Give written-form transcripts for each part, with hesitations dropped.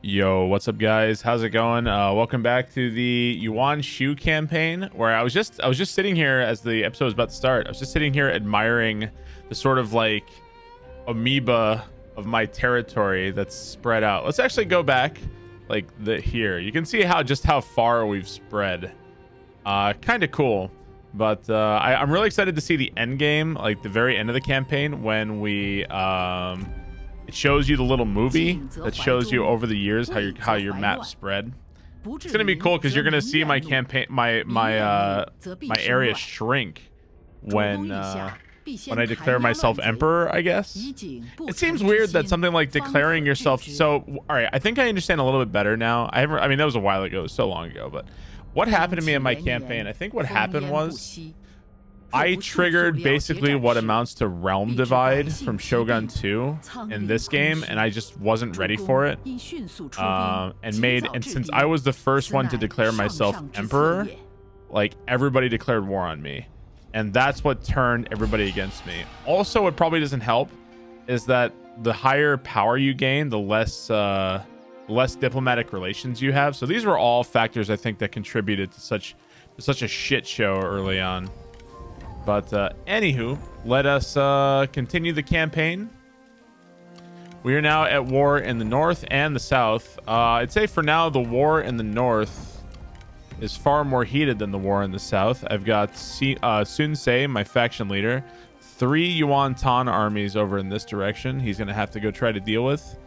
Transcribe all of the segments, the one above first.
Yo, what's up, guys? How's it going? Welcome back to the Yuan Shu campaign, where I was just sitting here as the episode was about to start. I was just sitting here admiring the sort of like amoeba of my territory that's spread out. Let's actually go back like here. You can see how far we've spread. Kind of cool. But I'm really excited to see the end game, like the very end of the campaign, when we it shows you the little movie that shows you over the years how your map spread. It's gonna be cool because you're gonna see my campaign, my area shrink when I declare myself emperor, I guess. It seems weird that something like declaring yourself. So, all right, I think I understand a little bit better now. I mean, that was a while ago, it was so long ago, but what happened to me in my campaign? I think what happened was I triggered basically what amounts to realm divide from Shogun 2 in this game, and I just wasn't ready for it. And since I was the first one to declare myself emperor, like everybody declared war on me, and that's what turned everybody against me. Also, what probably doesn't help is that the higher power you gain, the less diplomatic relations you have. So these were all factors I think that contributed to such a shit show early on. But anywho, let us continue the campaign. We are now at war in the north and the south. I'd say for now the war in the north is far more heated than the war in the south. I've got Sun Se, my faction leader, 3 Yuan Tan armies over in this direction. He's going to have to go try to deal with.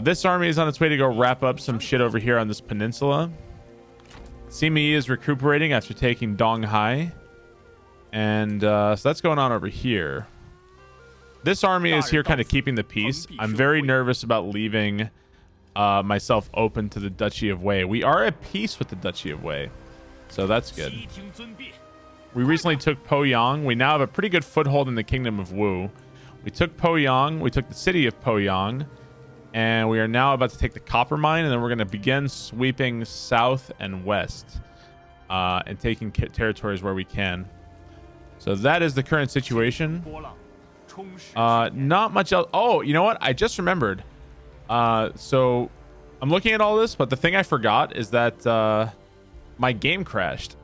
This army is on its way to go wrap up some shit over here on this peninsula. Sima is recuperating after taking Donghai. And so that's going on over here. This army is here kind of keeping the peace. I'm very nervous about leaving myself open to the Duchy of Wei. We are at peace with the Duchy of Wei, so that's good. We recently took Poyang. We now have a pretty good foothold in the Kingdom of Wu. We took Poyang. We took the city of Poyang. And we are now about to take the copper mine, and then we're going to begin sweeping south and west and taking territories where we can. So that is the current situation. Not much else. Oh, you know what? I just remembered. So I'm looking at all this, but the thing I forgot is that my game crashed.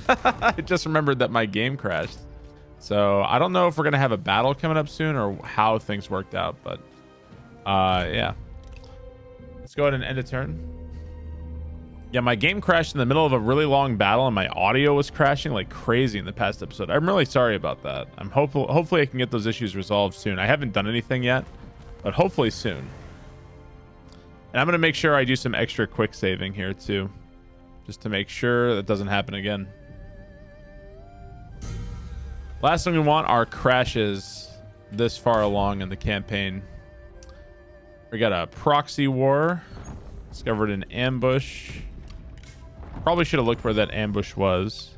I just remembered that my game crashed. So I don't know if we're going to have a battle coming up soon or how things worked out, but yeah. Let's go ahead and end a turn. Yeah, my game crashed in the middle of a really long battle, and my audio was crashing like crazy in the past episode. I'm really sorry about that. I'm hopefully I can get those issues resolved soon. I haven't done anything yet, but hopefully soon. And I'm going to make sure I do some extra quick saving here too, just to make sure that doesn't happen again. Last thing we want are crashes this far along in the campaign. We got a proxy war. Discovered an ambush. Probably should have looked where that ambush was.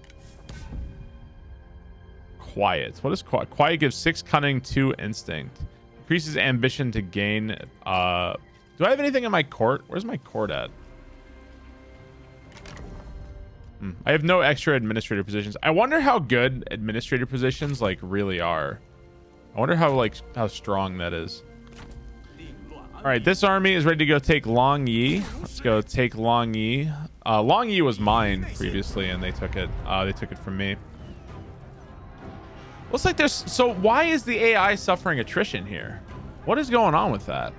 Quiet. What is quiet? Quiet gives 6 cunning, 2 instinct. Increases ambition to gain. Do I have anything in my court? Where's my court at? I have no extra administrator positions. I wonder how good administrator positions like really are. I wonder how strong that is. All right, this army is ready to go take Long Yi. Let's go take Long Yi. Long Yi was mine previously, and they took it. They took it from me. Looks like there's. So why is the AI suffering attrition here? What is going on with that?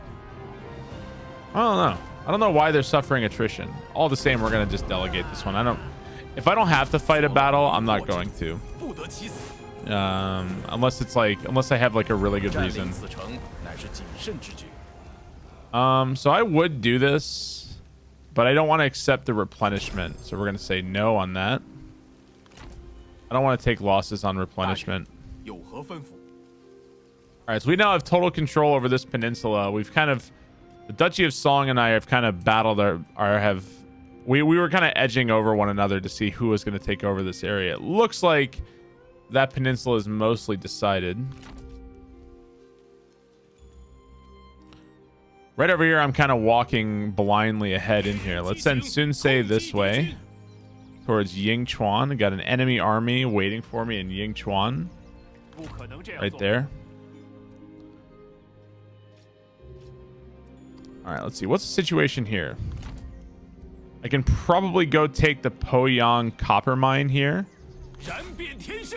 I don't know. I don't know why they're suffering attrition. All the same, we're gonna just delegate this one. If I don't have to fight a battle, I'm not going to. Unless I have like a really good reason. So I would do this, but I don't want to accept the replenishment. So we're going to say no on that. I don't want to take losses on replenishment. All right, so we now have total control over this peninsula. The Duchy of Song and I have kind of battled we were kind of edging over one another to see who was going to take over this area. It looks like that peninsula is mostly decided. Right over here, I'm kind of walking blindly ahead in here. Let's send Sun Se this way towards Yingchuan. Got an enemy army waiting for me in Yingchuan. Right there. All right, let's see. What's the situation here? I can probably go take the Poyang copper mine here. Let's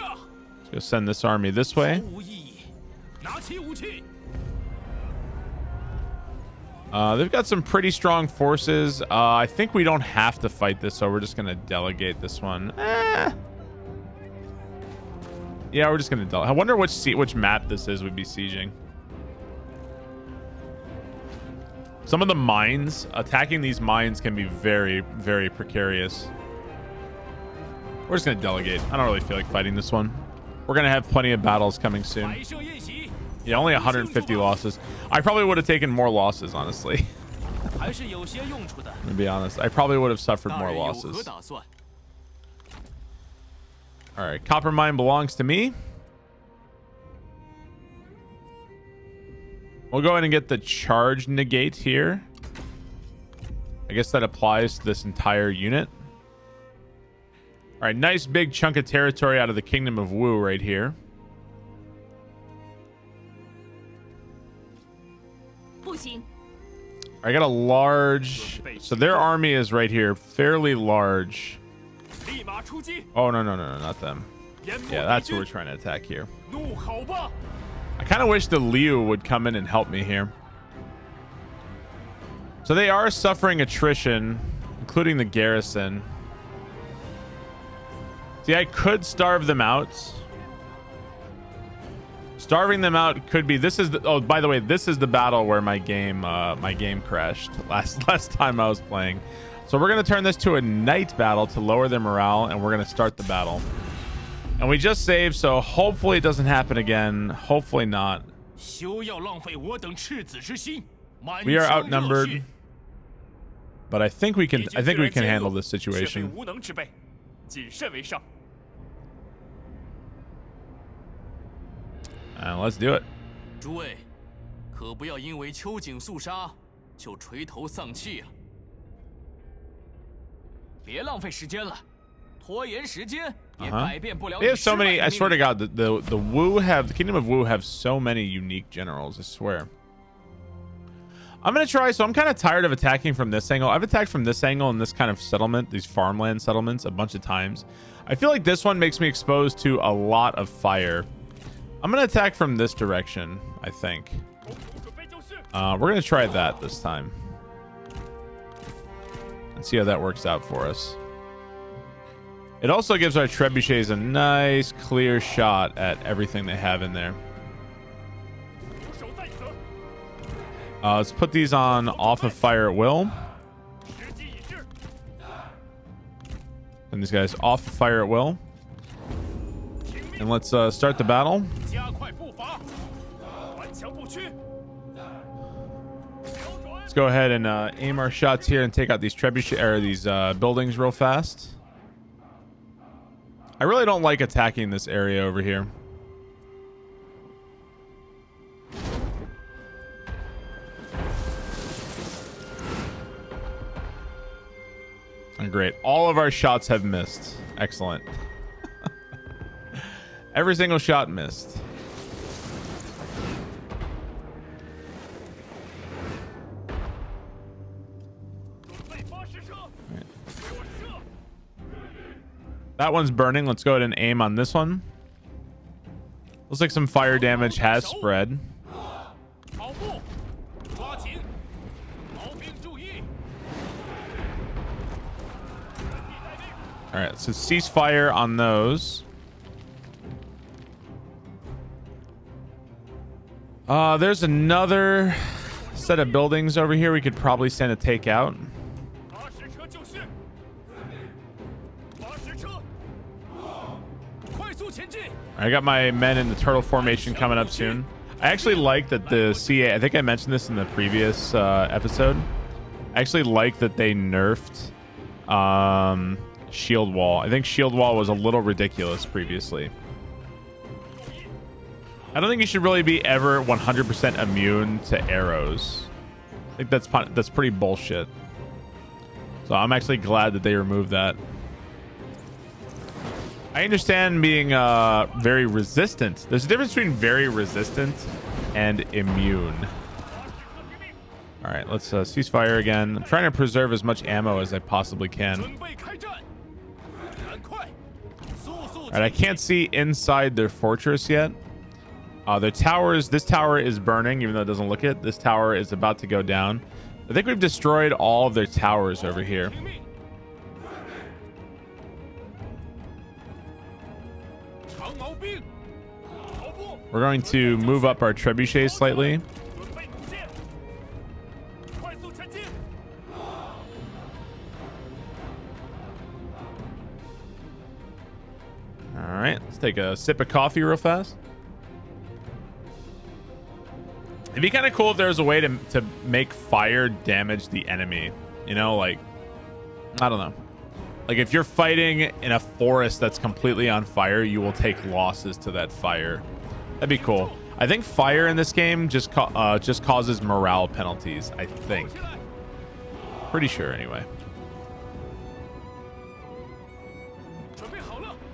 go send this army this way. They've got some pretty strong forces. I think we don't have to fight this, so we're just going to delegate this one. Yeah, we're just going to delegate. I wonder which map this is we'd be sieging. Some of the mines, attacking these mines can be very, very precarious. We're just going to delegate. I don't really feel like fighting this one. We're going to have plenty of battles coming soon. Yeah, only 150 losses. I probably would have taken more losses, honestly. To be honest, I probably would have suffered more losses. All right, copper mine belongs to me. We'll go ahead and get the charge negate here. I guess that applies to this entire unit. All right, nice big chunk of territory out of the Kingdom of Wu right here. I got a large... So their army is right here, fairly large. Oh, no, not them. Yeah, that's who we're trying to attack here. I kind of wish the Liu would come in and help me here. So they are suffering attrition, including the garrison. See, I could starve them out. Starving them out could be... This is the... Oh, by the way, this is the battle where my game crashed last time I was playing. So we're going to turn this to a night battle to lower their morale, and we're going to start the battle. And we just saved, so hopefully it doesn't happen again. Hopefully not. We are outnumbered, but I think we can handle this situation. Let's do it. They have so many. I swear to God, the Wu have the Kingdom of Wu have so many unique generals. I swear. I'm gonna try. So I'm kind of tired of attacking from this angle. I've attacked from this angle in this kind of settlement, these farmland settlements, a bunch of times. I feel like this one makes me exposed to a lot of fire. I'm gonna attack from this direction, I think. We're gonna try that this time and see how that works out for us. It also gives our trebuchets a nice clear shot at everything they have in there. Let's put these on off of fire at will. And these guys off fire at will. And let's start the battle. Let's go ahead and aim our shots here and take out these trebuchet or these buildings real fast. I really don't like attacking this area over here. And great. All of our shots have missed. Excellent. Every single shot missed. Right. That one's burning. Let's go ahead and aim on this one. Looks like some fire damage has spread. All right, so cease fire on those. There's another set of buildings over here we could probably send a takeout. I got my men in the turtle formation coming up soon. I actually like that the CA, I think I mentioned this in the previous episode. I actually like that they nerfed shield wall. I think shield wall was a little ridiculous previously. I don't think you should really be ever 100% immune to arrows. I think that's pretty bullshit. So I'm actually glad that they removed that. I understand being very resistant. There's a difference between very resistant and immune. All right, let's cease fire again. I'm trying to preserve as much ammo as I possibly can. All right, I can't see inside their fortress yet. Their towers, this tower is burning, even though it doesn't look it. This tower is about to go down. I think we've destroyed all of their towers over here. We're going to move up our trebuchets slightly. All right, let's take a sip of coffee real fast. It'd be kind of cool if there was a way to make fire damage the enemy. You know, like, I don't know. Like if you're fighting in a forest that's completely on fire, you will take losses to that fire. That'd be cool. I think fire in this game just causes morale penalties, I think. Pretty sure anyway.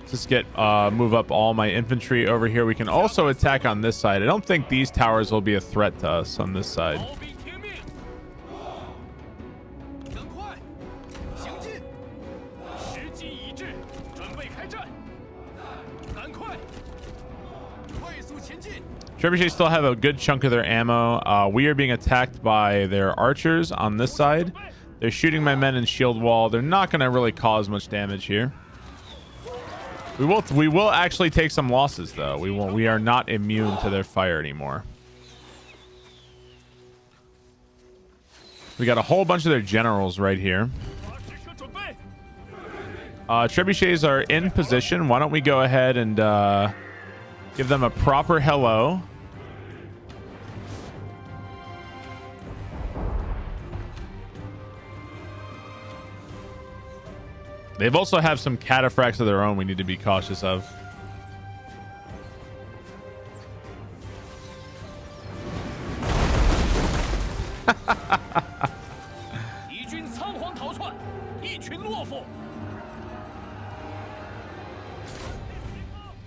Let's get move up all my infantry over here. We can also attack on this side. I don't think these towers will be a threat to us on this side. Trebuchets still have a good chunk of their ammo. We are being attacked by their archers on this side. They're shooting my men in shield wall. They're not going to really cause much damage here. We will actually take some losses though. We are not immune to their fire anymore. We got a whole bunch of their generals right here. Trebuchets are in position. Why don't we go ahead and give them a proper hello. They've also have some cataphracts of their own we need to be cautious of.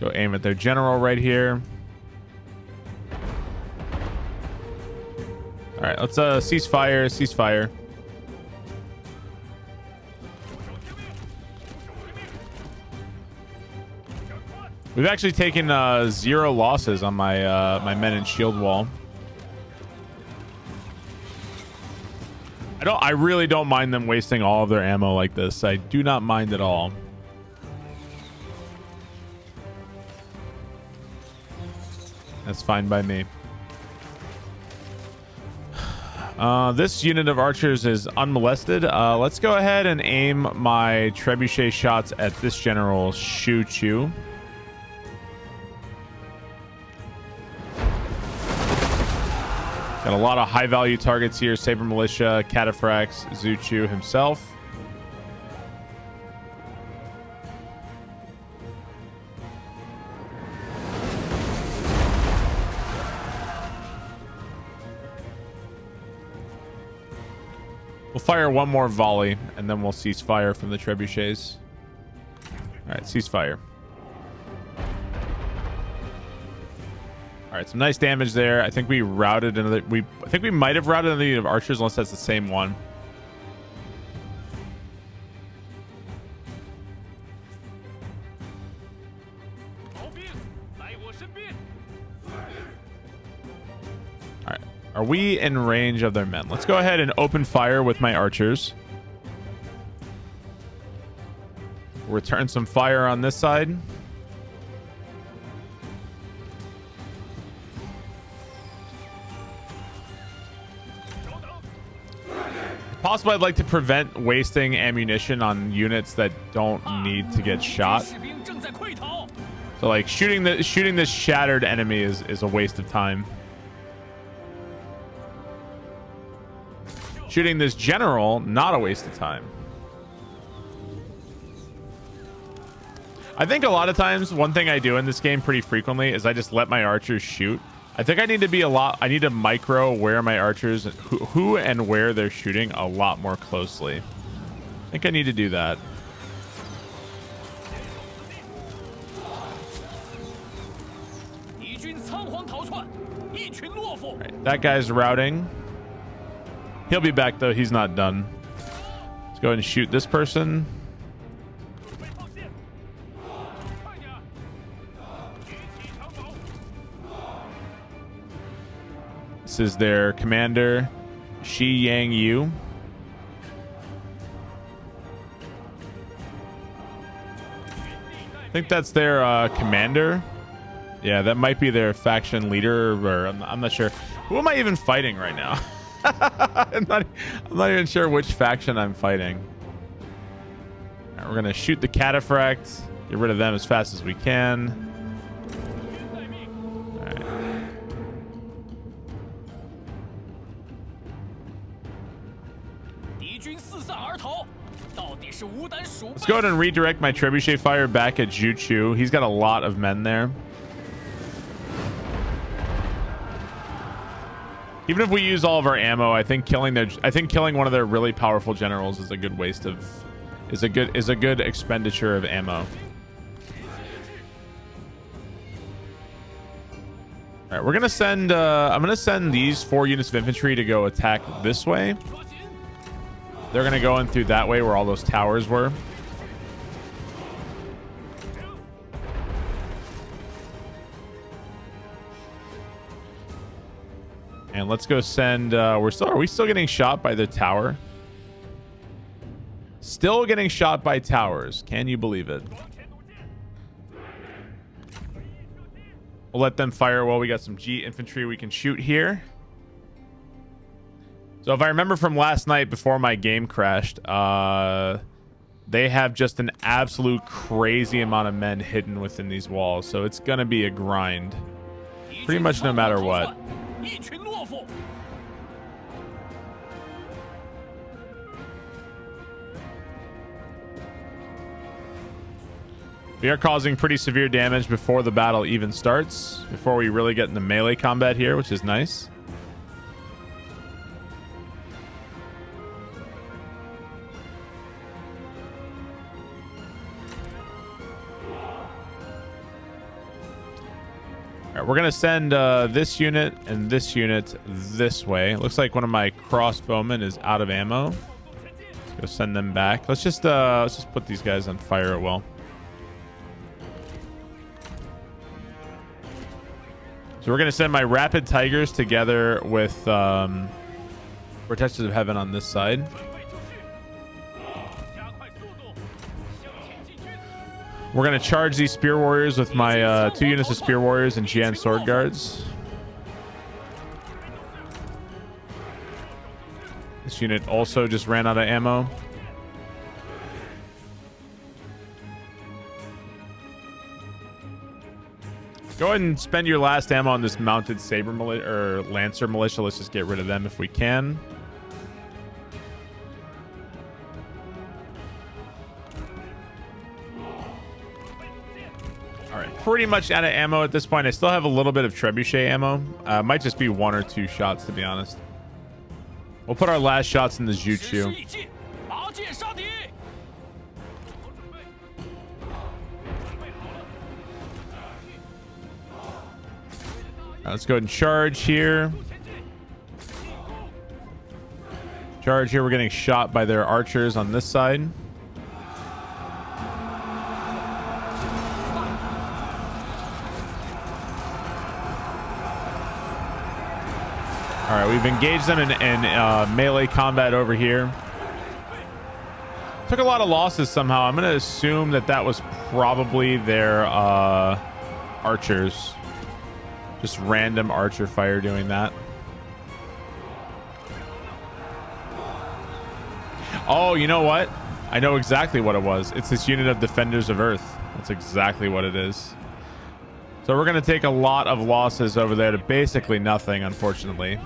Go aim at their general right here. All right, let's cease fire, cease fire. We've actually taken 0 losses on my my men in shield wall. I really don't mind them wasting all of their ammo like this. I do not mind at all. That's fine by me. This unit of archers is unmolested. Let's go ahead and aim my trebuchet shots at this general Shu. Got a lot of high value targets here. Saber Militia, Cataphracts, Zhu Chu himself. We'll fire one more volley and then we'll cease fire from the trebuchets. All right, cease fire. All right, some nice damage there. I think we routed another. I think we might have routed another unit of archers, unless that's the same one. All right, are we in range of their men? Let's go ahead and open fire with my archers. Return some fire on this side. Possible, I'd like to prevent wasting ammunition on units that don't need to get shot. So like shooting this shattered enemy is a waste of time. Shooting this general, not a waste of time. I think a lot of times one thing I do in this game pretty frequently is I just let my archers shoot. I think I need to micro where my archers, who and where they're shooting a lot more closely. I think I need to do that. Right, that guy's routing. He'll be back though. He's not done. Let's go ahead and shoot this person. This is their commander, Shi Yang Yu. I think that's their commander. Yeah, that might be their faction leader, or I'm not sure. Who am I even fighting right now? I'm not even sure which faction I'm fighting. All right, we're gonna shoot the cataphract, get rid of them as fast as we can. All right. Let's go ahead and redirect my trebuchet fire back at Juchu. He's got a lot of men there. Even if we use all of our ammo, I think killing one of their really powerful generals is a good waste of is a good expenditure of ammo. All right, we're gonna send I'm gonna send these 4 units of infantry to go attack this way. They're gonna go in through that way where all those towers were. And let's go send are we still getting shot by the tower? Still getting shot by towers. Can you believe it? We'll let them fire while we got some G infantry we can shoot here. So if I remember from last night before my game crashed, they have just an absolute crazy amount of men hidden within these walls. So it's going to be a grind. Pretty much no matter what. We are causing pretty severe damage before the battle even starts, before we really get into melee combat here, which is nice. All right, we're going to send this unit and this unit this way. Looks like one of my crossbowmen is out of ammo. Let's go send them back. Let's just put these guys on fire at will. So we're going to send my Rapid Tigers together with Protectors of Heaven on this side. We're going to charge these Spear Warriors with my 2 units of Spear Warriors and Jian Sword Guards. This unit also just ran out of ammo. Go ahead and spend your last ammo on this mounted saber militia or lancer militia. Let's just get rid of them if we can. All right, pretty much out of ammo at this point. I still have a little bit of trebuchet ammo. Might just be 1 or 2 shots, to be honest. We'll put our last shots in the Jutsu. Let's go ahead and charge here. Charge here. We're getting shot by their archers on this side. All right, we've engaged them in melee combat over here. Took a lot of losses somehow. I'm going to assume that that was probably their archers. Just random archer fire doing that. Oh, you know what? I know exactly what it was. It's this unit of Defenders of Earth. That's exactly what it is. So we're going to take a lot of losses over there to basically nothing, unfortunately.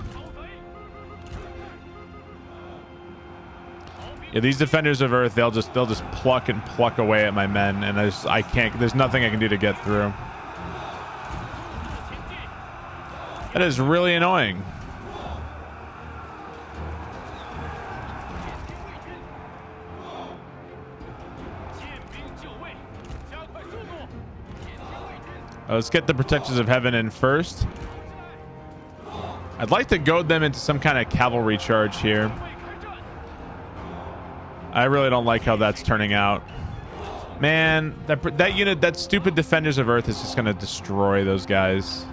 Yeah, these Defenders of Earth, they'll just pluck and pluck away at my men, and I can't. There's nothing I can do to get through. That is really annoying. Let's get the Protectors of Heaven in first. I'd like to goad them into some kind of cavalry charge here. I really don't like how that's turning out. Man, that unit, that stupid Defenders of Earth is just going to destroy those guys.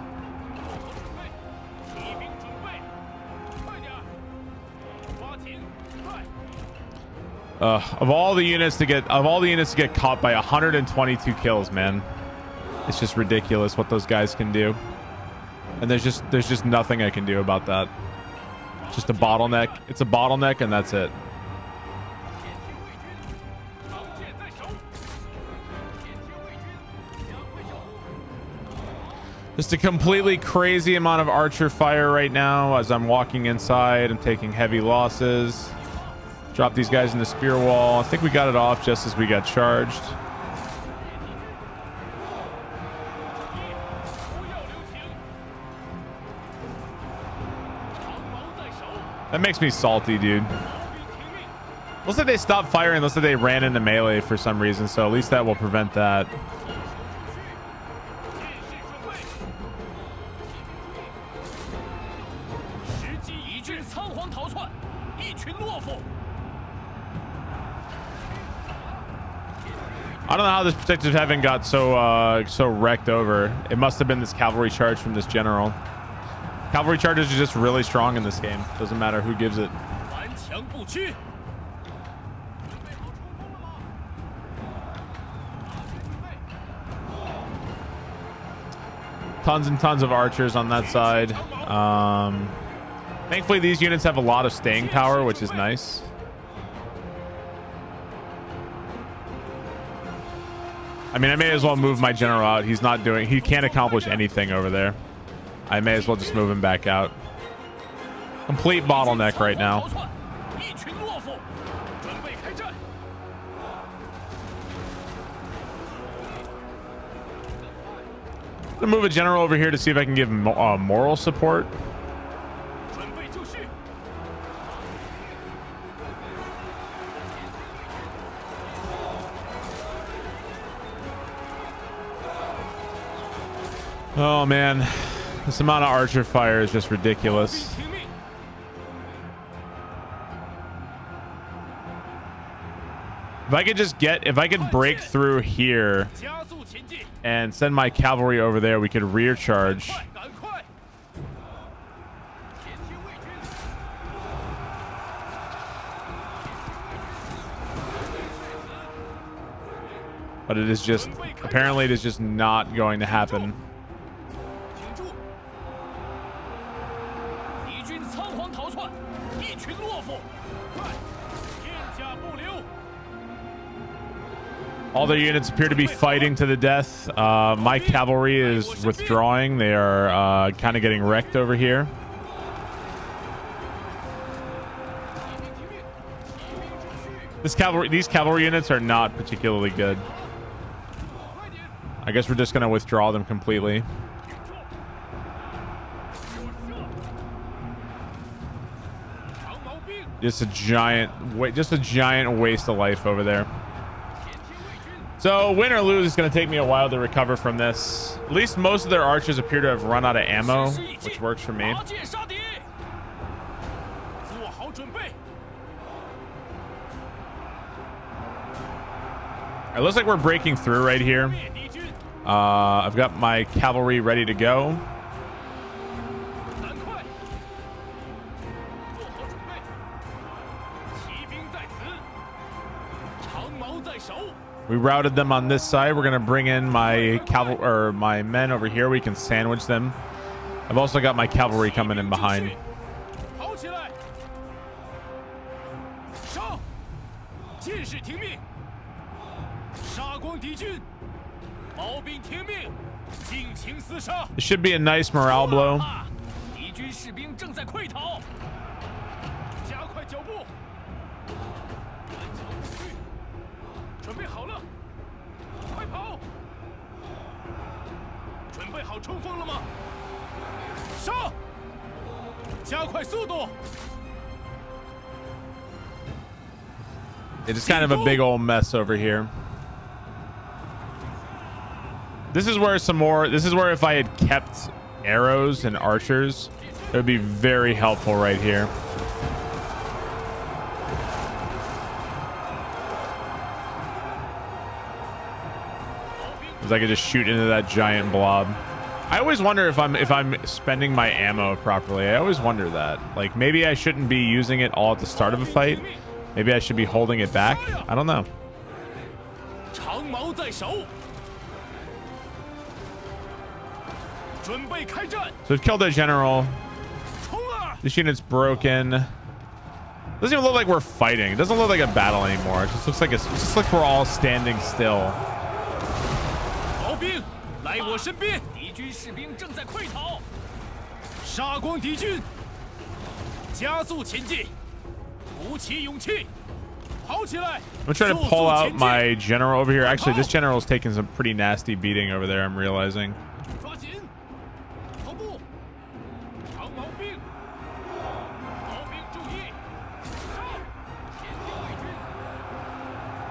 Of all the units to get caught by 122 kills, man. It's just ridiculous what those guys can do. And there's just nothing I can do about that. It's just a bottleneck. It's a bottleneck and that's it. Just a completely crazy amount of archer fire right now as I'm walking inside. I'm taking heavy losses. Drop these guys in the spear wall. I think we got it off just as we got charged. That makes me salty, dude. Looks like they stopped firing. Looks like they ran into melee for some reason, so at least that will prevent that. I don't know how this protective heaven got so wrecked over. It must have been this cavalry charge from this general. Cavalry charges are just really strong in this game. Doesn't matter who gives it. Tons and tons of archers on that side. Thankfully, these units have a lot of staying power, which is nice. I mean, I may as well move my general out. He can't accomplish anything over there. I may as well just move him back out. Complete bottleneck right now. I'm gonna move a general over here to see if I can give moral support. Oh man, this amount of archer fire is just ridiculous. If I could break through here and send my cavalry over there, we could rear charge. But it is just, apparently it is just not going to happen. All their units appear to be fighting to the death. My cavalry is withdrawing. They are kind of getting wrecked over here. These cavalry units are not particularly good. I guess we're just going to withdraw them completely. Just a giant waste of life over there. So win or lose, it's going to take me a while to recover from this. At least most of their archers appear to have run out of ammo, which works for me. It looks like we're breaking through right here. I've got my cavalry ready to go. We routed them on this side. We're gonna bring in my my men over here. We can sandwich them. I've also got my cavalry coming in behind. This should be a nice morale blow. It is kind of a big old mess over here. This is where if I had kept arrows and archers, It would be very helpful right here. Because I could just shoot into that giant blob. I always wonder if I'm spending my ammo properly. I always wonder that. Like, maybe I shouldn't be using it all at the start of a fight. Maybe I should be holding it back. I don't know. So we've killed their general. This unit's broken. Doesn't even look like we're fighting. It doesn't look like a battle anymore. It just looks like we're all standing still. I'm trying to pull out my general over here. Actually, this general's taking some pretty nasty beating over there, I'm realizing.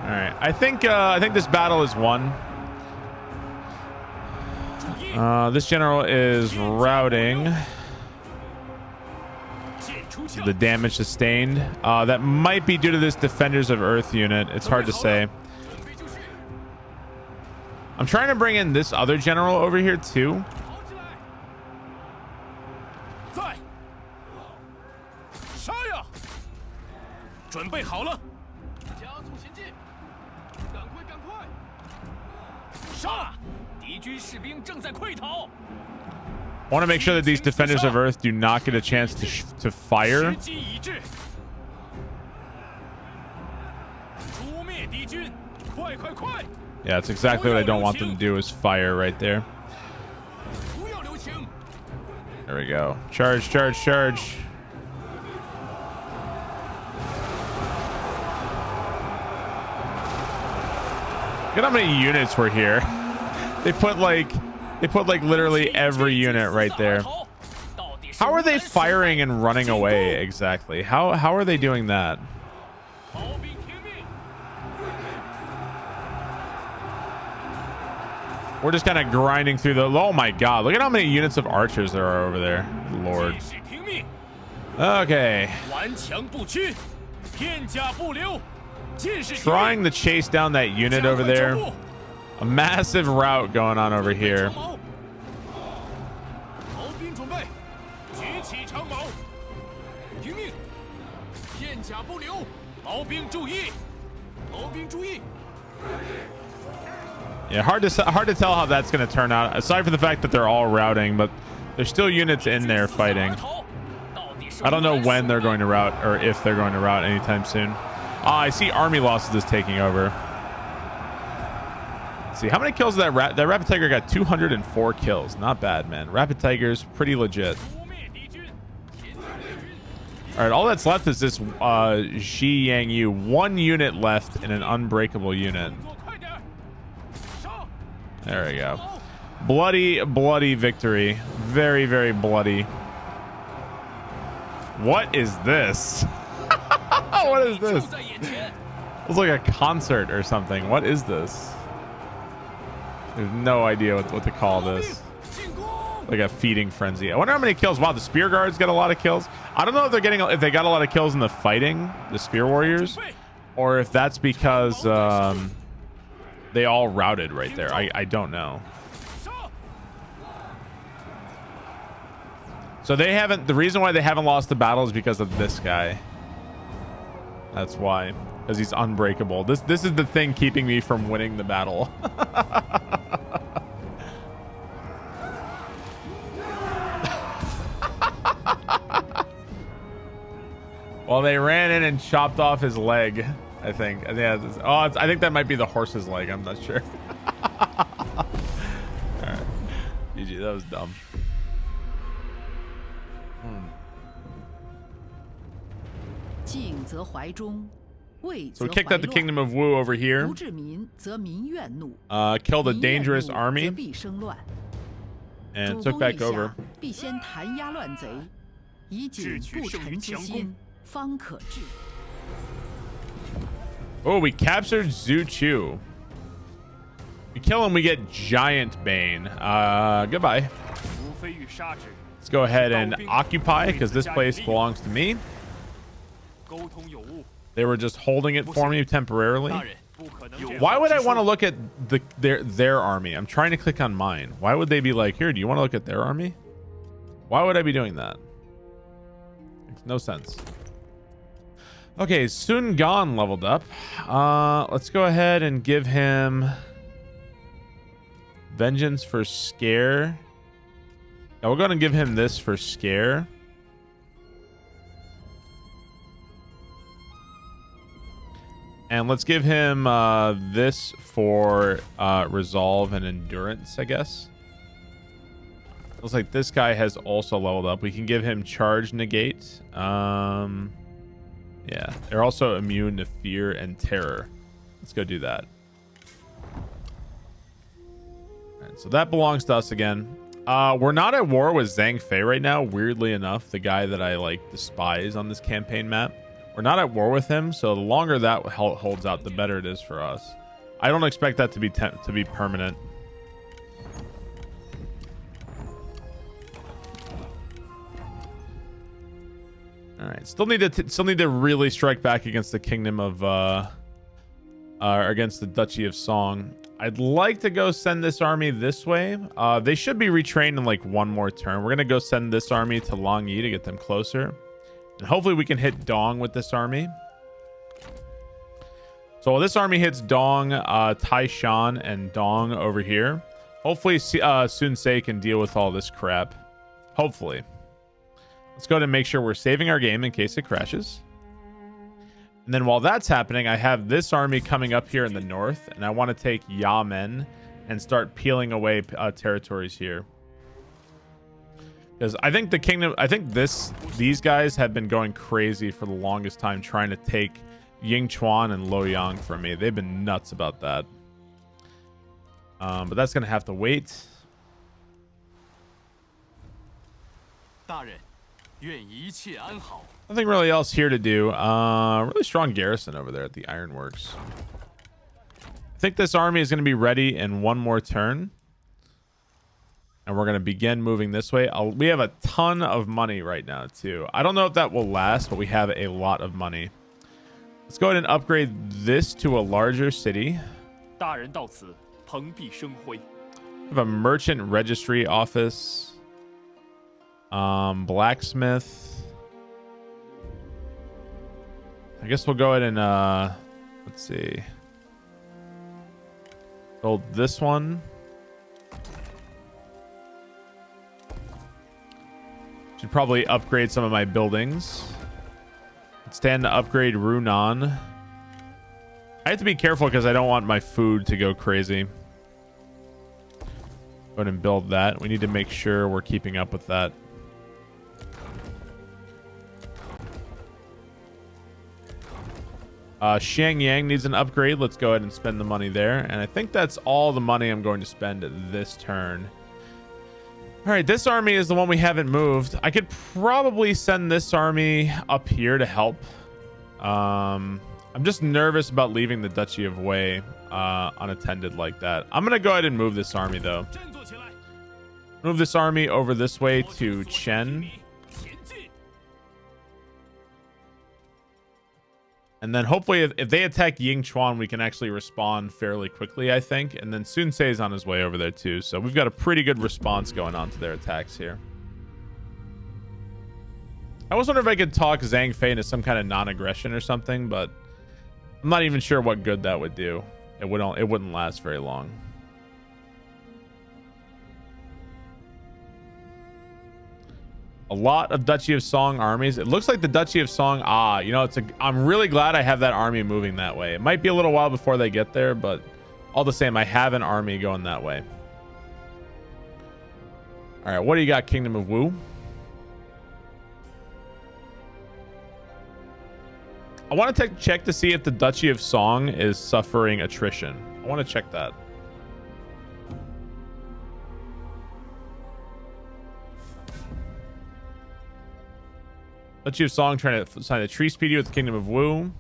All right, I think this battle is won. This general is routing. The damage sustained. That might be due to this Defenders of Earth unit. It's hard to say. I'm trying to bring in this other general over here too. I want to make sure that these Defenders of Earth do not get a chance to fire. Yeah, that's exactly what I don't want them to do, is fire right there. There we go. Charge, charge, charge. Look at how many units were here. They put like literally every unit right there. How are they firing and running away exactly? How are they doing that? We're just kind of grinding through the... Oh my god, look at how many units of archers there are over there. Lord. Okay. Trying to chase down that unit over there. A massive rout going on over here. Yeah, hard to tell how that's going to turn out, aside from the fact that they're all routing, but there's still units in there fighting. I don't know when they're going to rout, or if they're going to rout anytime soon. I see army losses is taking over. Let's see, how many kills did that Rapid Tiger got? 204 kills. Not bad, man. Rapid Tiger's pretty legit. All right, all that's left is this Xi Yang Yu. One unit left in an unbreakable unit. There we go. Bloody, bloody victory. Very, very bloody. What is this? What is this? It's like a concert or something. What is this? There's no idea what to call this. Like a feeding frenzy. I wonder how many kills. Wow, the spear guards got a lot of kills. I don't know if they got a lot of kills in the fighting, the spear warriors, or if that's because they all routed right there. I don't know. So they haven't. The reason why they haven't lost the battle is because of this guy. That's why, because he's unbreakable. This is the thing keeping me from winning the battle. Well, they ran in and chopped off his leg, I think. I think that might be the horse's leg. I'm not sure. All right. GG, that was dumb. So we kicked out the Kingdom of Wu over here. Killed a dangerous army. And took back over. Oh, we captured Zhu Chu. We kill him, we get Giant Bane. Goodbye. Let's go ahead and occupy because this place belongs to me. They were just holding it for me temporarily. Why would I want to look at their army? I'm trying to click on mine. Why would they be like, here, do you want to look at their army? Why would I be doing that? Makes no sense. Okay, Sun Gon leveled up. Let's go ahead and give him Vengeance for Scare. Now we're going to give him this for Scare. And let's give him this for Resolve and Endurance, I guess. Looks like this guy has also leveled up. We can give him Charge Negate. Yeah, they're also immune to Fear and Terror. Let's go do that. All right, so that belongs to us again. We're not at war with Zhang Fei right now. Weirdly enough, the guy that I like despise on this campaign map. We're not at war with him, so the longer that holds out, the better it is for us. I don't expect that to be permanent. All right, still need to really strike back against the kingdom of against the Duchy of Song. I'd like to go send this army this way. They should be retrained in like one more turn. We're gonna go send this army to Longyi to get them closer, and hopefully we can hit Dong with this army. So while this army hits Dong, Taishan and Dong over here, hopefully Sun Ce can deal with all this crap. Hopefully. Let's go ahead and make sure we're saving our game in case it crashes. And then while that's happening, I have this army coming up here in the north, and I want to take Yamen and start peeling away territories here. Because I think the kingdom, these guys have been going crazy for the longest time trying to take Yingchuan and Luoyang from me. They've been nuts about that. But that's going to have to wait. Nothing really else here to do. Really strong garrison over there at the Ironworks. I think this army is going to be ready in one more turn. And we're going to begin moving this way. We have a ton of money right now, too. I don't know if that will last, but we have a lot of money. Let's go ahead and upgrade this to a larger city. We have a merchant registry office. Blacksmith. I guess we'll go ahead and let's see, build this one. Should probably upgrade some of my buildings. Stand to upgrade Runan. I have to be careful because I don't want my food to go crazy. Go ahead and build that. We need to make sure we're keeping up with that. Xiangyang needs an upgrade. Let's go ahead and spend the money there. And I think that's all the money I'm going to spend this turn. All right, this army is the one we haven't moved. I could probably send this army up here to help. I'm just nervous about leaving the Duchy of Wei unattended like that. I'm going to go ahead and move this army, though. Move this army over this way to Chen. And then hopefully if they attack Yingchuan, we can actually respond fairly quickly, I think. And then Sun Ce is on his way over there too. So we've got a pretty good response going on to their attacks here. I always wonder if I could talk Zhang Fei into some kind of non-aggression or something, but I'm not even sure what good that would do. It wouldn't last very long. A lot of Duchy of Song armies. It looks like the Duchy of Song. You know, I'm really glad I have that army moving that way. It might be a little while before they get there, but all the same, I have an army going that way. All right, what do you got, Kingdom of Wu? I want to check to see if the Duchy of Song is suffering attrition. I want to check that. Duchy of Song trying to sign a treaty speedy with the Kingdom of Wu.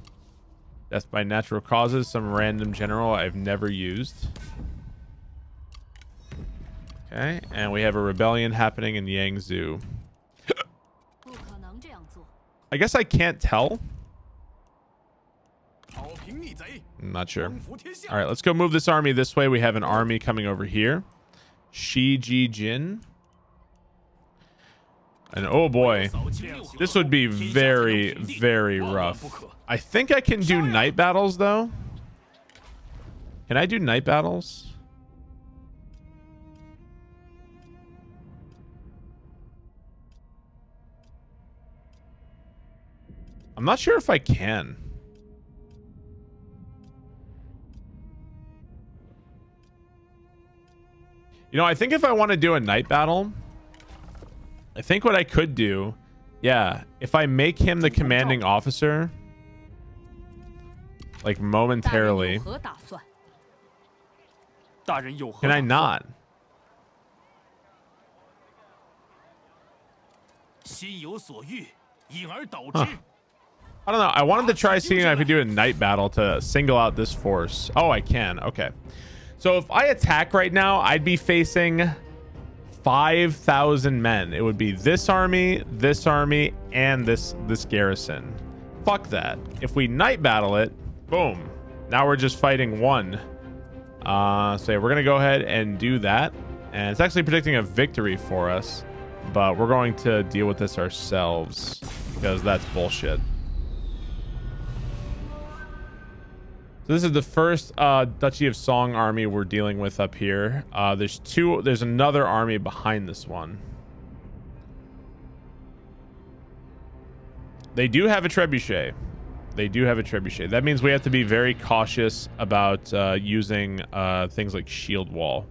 Death by natural causes. Some random general I've never used. Okay, and we have a rebellion happening in Yangzhou. I guess I can't tell. I'm not sure. All right, let's go move this army this way. We have an army coming over here. Shi Ji Jin. And oh boy, this would be very, very rough. I think I can do night battles though. Can I do night battles? I'm not sure if I can. You know, I think if I want to do a night battle, I think what I could do, yeah, if I make him the commanding officer, like momentarily. Can I not? Huh. I don't know. I wanted to try seeing if I could do a night battle to single out this force. Oh, I can. Okay. So if I attack right now, I'd be facing 5,000 men. It would be this army, and this garrison. Fuck that. If we night battle it, boom. Now we're just fighting one. So yeah, we're gonna go ahead and do that. And it's actually predicting a victory for us, but we're going to deal with this ourselves because that's bullshit. So this is the first Duchy of Song army we're dealing with up here. There's another army behind this one. They do have a trebuchet. That means we have to be very cautious about using things like shield wall,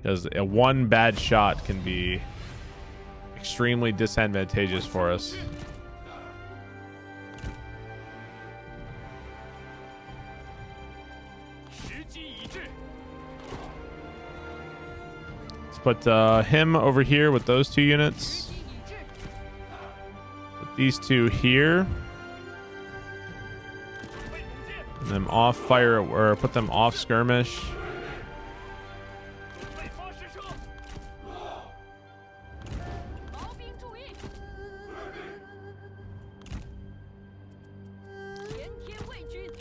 because one bad shot can be extremely disadvantageous for us. Let's put him over here with those two units. Put these two here. Put them off fire, or put them off skirmish.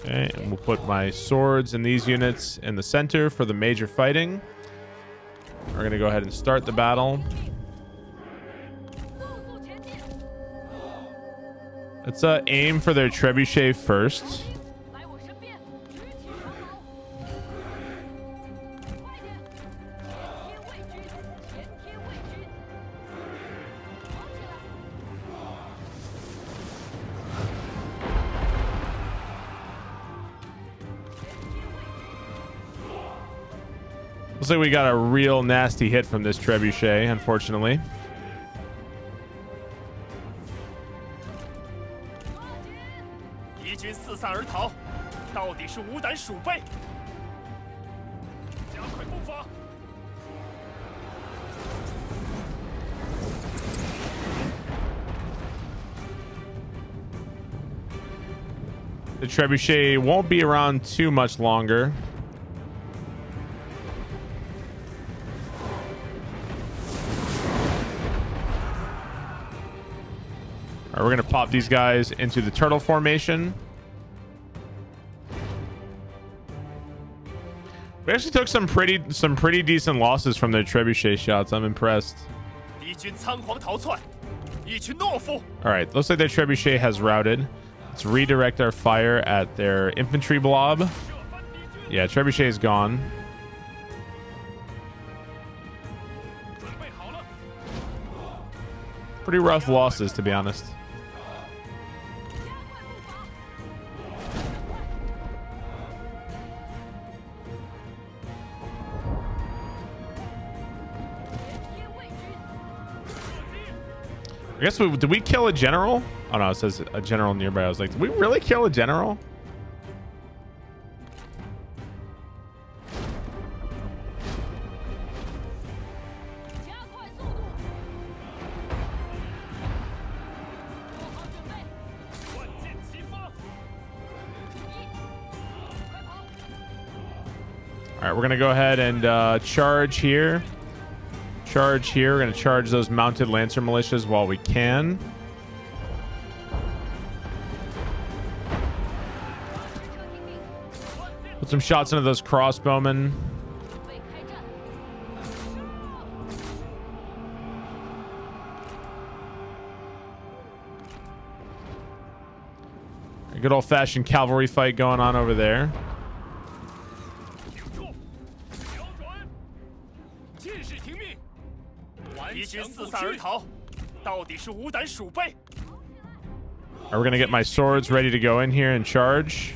Okay, and we'll put my swords in these units in the center for the major fighting. We're going to go ahead and start the battle. Let's aim for their trebuchet first. Looks like we got a real nasty hit from this trebuchet, unfortunately. The trebuchet won't be around too much longer. All right, we're gonna pop these guys into the turtle formation. We actually took some pretty decent losses from their trebuchet shots. I'm impressed. All right, looks like their trebuchet has routed. Let's redirect our fire at their infantry blob. Yeah, trebuchet is gone. Pretty rough losses, to be honest. I guess did we kill a general? Oh no, it says a general nearby. I was like, did we really kill a general? All right, we're gonna go ahead and charge here. We're going to charge those mounted lancer militias while we can. Put some shots into those crossbowmen. A good old-fashioned cavalry fight going on over there. Are we gonna get my swords ready to go in here and charge?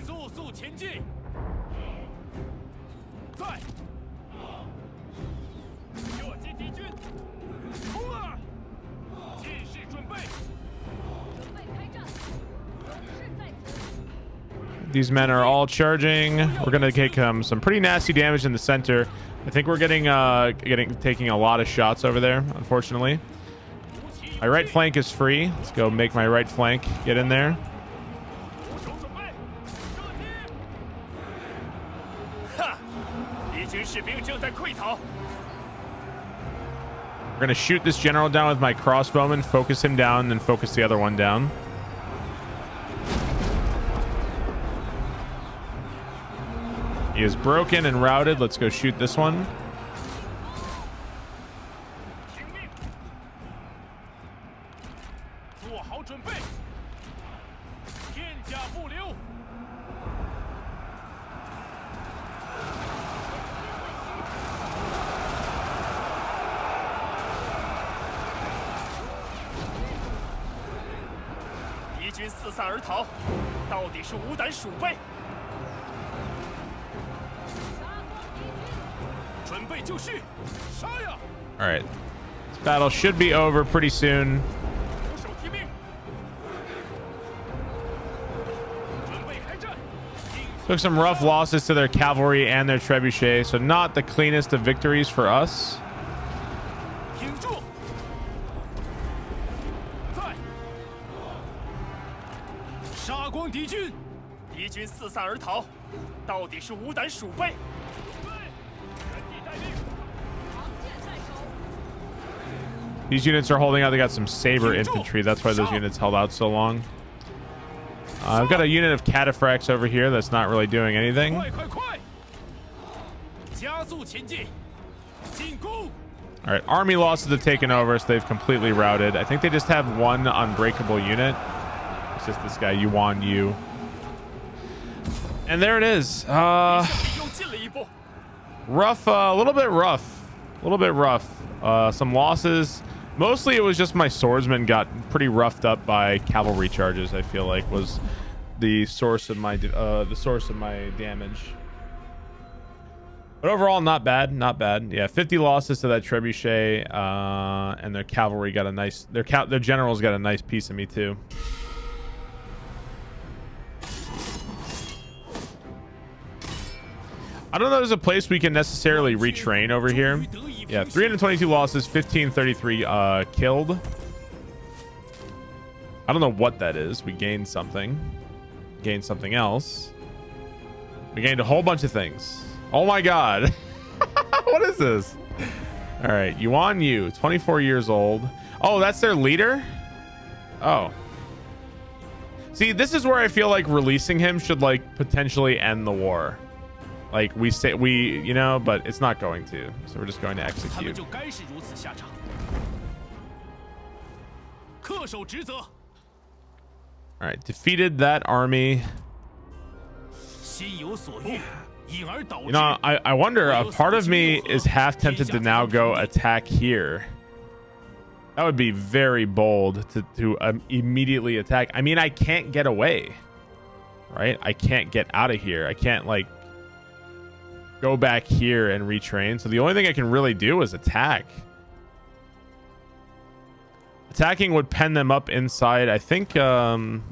These men are all charging. We're gonna take some pretty nasty damage in the center. I think we're taking a lot of shots over there, unfortunately. My right flank is free. Let's go make my right flank get in there. We're gonna shoot this general down with my crossbowman, focus him down, then focus the other one down. He is broken and routed. Let's go shoot this one. All right, this battle should be over pretty soon. Took some rough losses to their cavalry and their trebuchet, so not the cleanest of victories for us. These units are holding out. They got some saber infantry. That's why those units held out so long. I've got a unit of cataphracts over here that's not really doing anything. All right, army losses have taken over, so they've completely routed. I think they just have one unbreakable unit. It's just this guy, Yuan Shu. And there it is. Rough, a little bit rough. A little bit rough. Some losses. Mostly it was just my swordsmen got pretty roughed up by cavalry charges, I feel like, was the source of my damage. But overall, not bad, not bad. Yeah, 50 losses to that trebuchet, and their cavalry got a nice, their generals got a nice piece of me too. I don't know there's a place we can necessarily retrain over here. Yeah, 322 losses, 1533 killed. I don't know what that is. We gained something. Gained something else. We gained a whole bunch of things. Oh my god. What is this? All right, Yuan Shu, 24 years old. Oh, that's their leader? Oh. See, this is where I feel like releasing him should like potentially end the war. Like you know, but it's not going to. So we're just going to execute. All right, defeated that army. You know, I wonder, a part of me is half tempted to now go attack here. That would be very bold to immediately attack. I mean, I can't get away, right? I can't get out of here. I can't like go back here and retrain. So the only thing I can really do is attack. Attacking would pen them up inside. I think all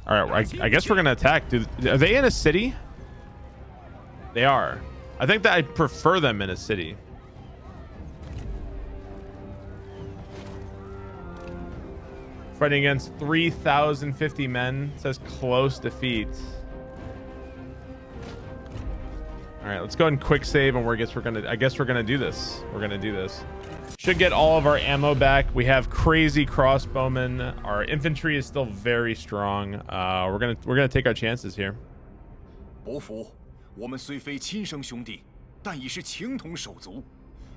right, I guess we're gonna attack. Are they in a city? They are. I think that I prefer them in a city. Fighting against 3,050 men. It says close defeat. All right, let's go ahead and quick save, and I guess we're gonna do this. We're gonna do this. Should get all of our ammo back. We have crazy crossbowmen. Our infantry is still very strong. We're gonna take our chances here. 伯父，我们虽非亲生兄弟，但已是情同手足。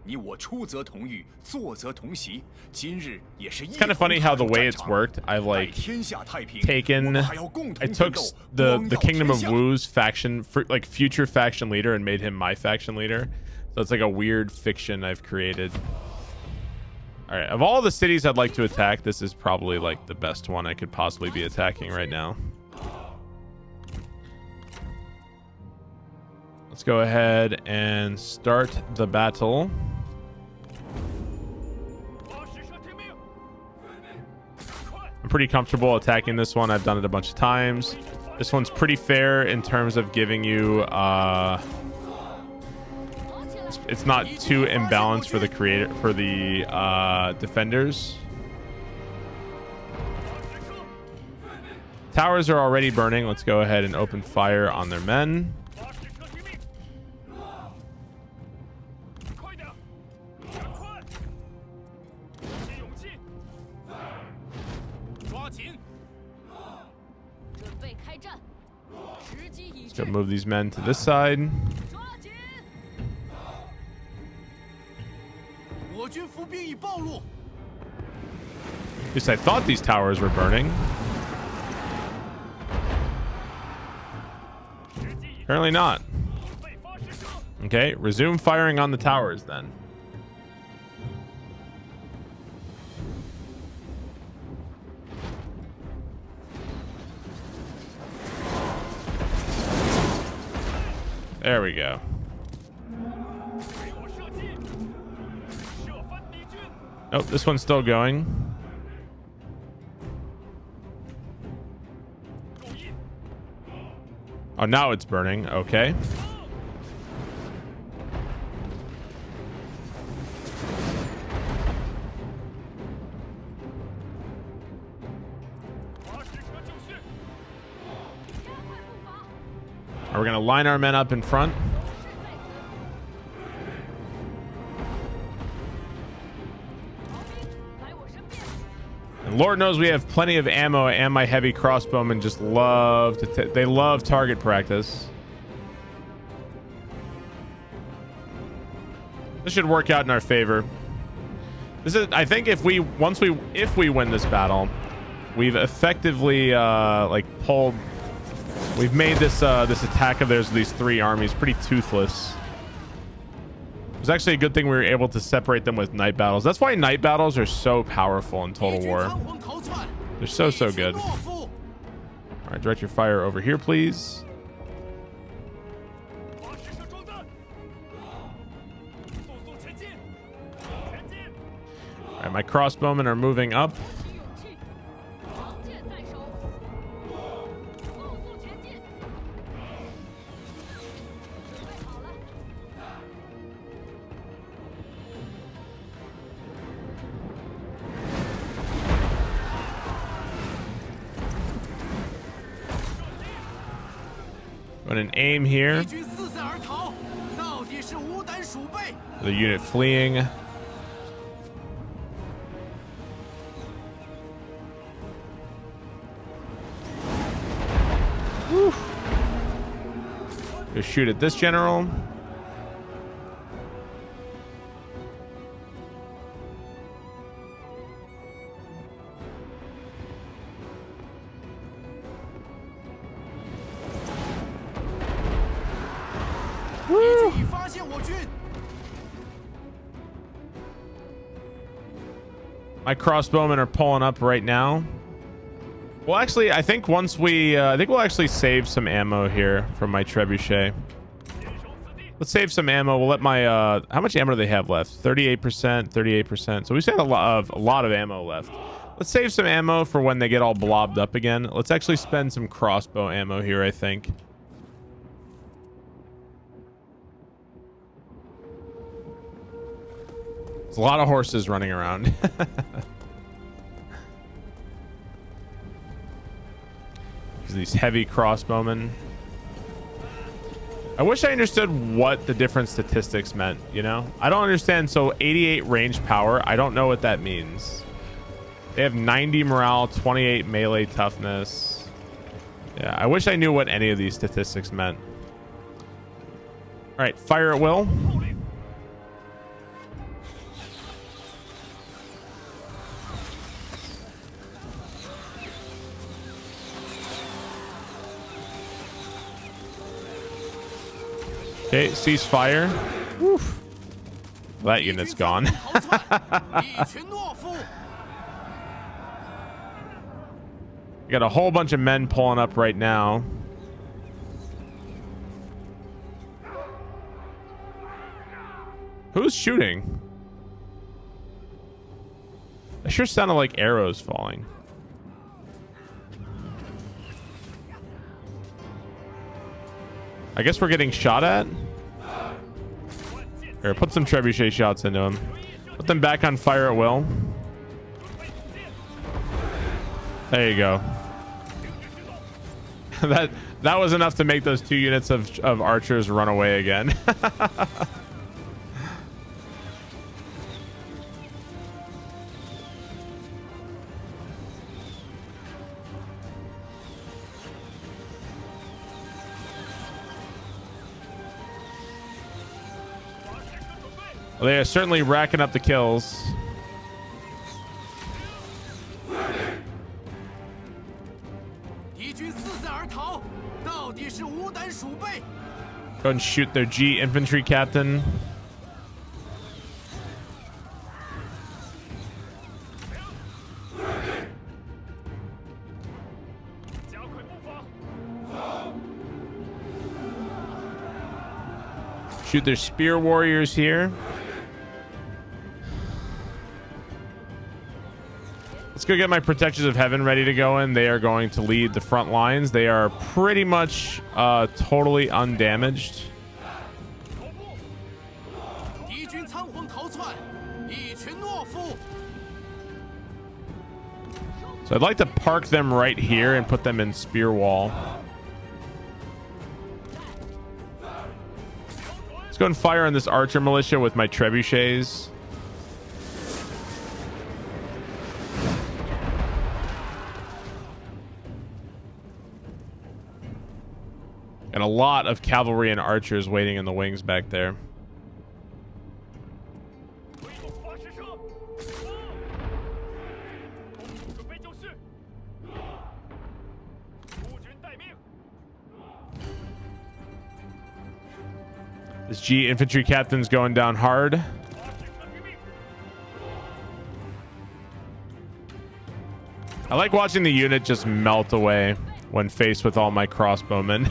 你我出则同浴，坐则同席。今日也是一同 Kind of funny how the way it's worked. I've like 天下太平。 taken, I took the Kingdom of Wu's faction, like future faction leader, and made him my faction leader. So it's like a weird fiction I've created. All right, of all the cities I'd like to attack, this is probably like the best one I could possibly be attacking right now. Let's go ahead and start the battle. I'm pretty comfortable attacking this one. I've done it a bunch of times. This one's pretty fair in terms of giving you it's not too imbalanced for the defenders. Towers are already burning. Let's go ahead and open fire on their men. Let's go move these men to this side. At least I thought these towers were burning. Apparently not. Okay, resume firing on the towers then. There we go. Oh, this one's still going. Oh, now it's burning. Okay. We're going to line our men up in front. And Lord knows we have plenty of ammo, and my heavy crossbowmen just love to they love target practice. This should work out in our favor. This is, I think, if we win this battle, we've effectively we've made this this attack of theirs, these three armies, pretty toothless. It was actually a good thing we were able to separate them with night battles. That's why night battles are so powerful in Total War. They're so good. All right, direct your fire over here, please. All right, my crossbowmen are moving up. Going to aim here. The unit fleeing. Whew. Go shoot at this general. My crossbowmen are pulling up right now. Well, actually, I think once we, I think we'll actually save some ammo here from my trebuchet. Let's save some ammo. We'll let my, how much ammo do they have left? 38%, 38%. So we still have a lot of ammo left. Let's save some ammo for when they get all blobbed up again. Let's actually spend some crossbow ammo here, I think. There's a lot of horses running around. These heavy crossbowmen. I wish I understood what the different statistics meant, you know? I don't understand. So 88 range power, I don't know what that means. They have 90 morale, 28 melee toughness. Yeah, I wish I knew what any of these statistics meant. right, fire at will. Okay, ceasefire. Woof. That unit's gone. We got a whole bunch of men pulling up right now. Who's shooting? It sure sounded like arrows falling. I guess we're getting shot at. Here, put some trebuchet shots into them. Put them back on fire at will. There you go. that was enough to make those 2 units of archers run away again. Well, they are certainly racking up the kills. Go and shoot their G infantry captain. Shoot their spear warriors here. Let's go get my protectors of heaven ready to go in. They are going to lead the front lines. They are pretty much totally undamaged. So I'd like to park them right here and put them in spear wall. Let's go and fire on this archer militia with my trebuchets. And a lot of cavalry and archers waiting in the wings back there. This G infantry captain's going down hard. I like watching the unit just melt away when faced with all my crossbowmen.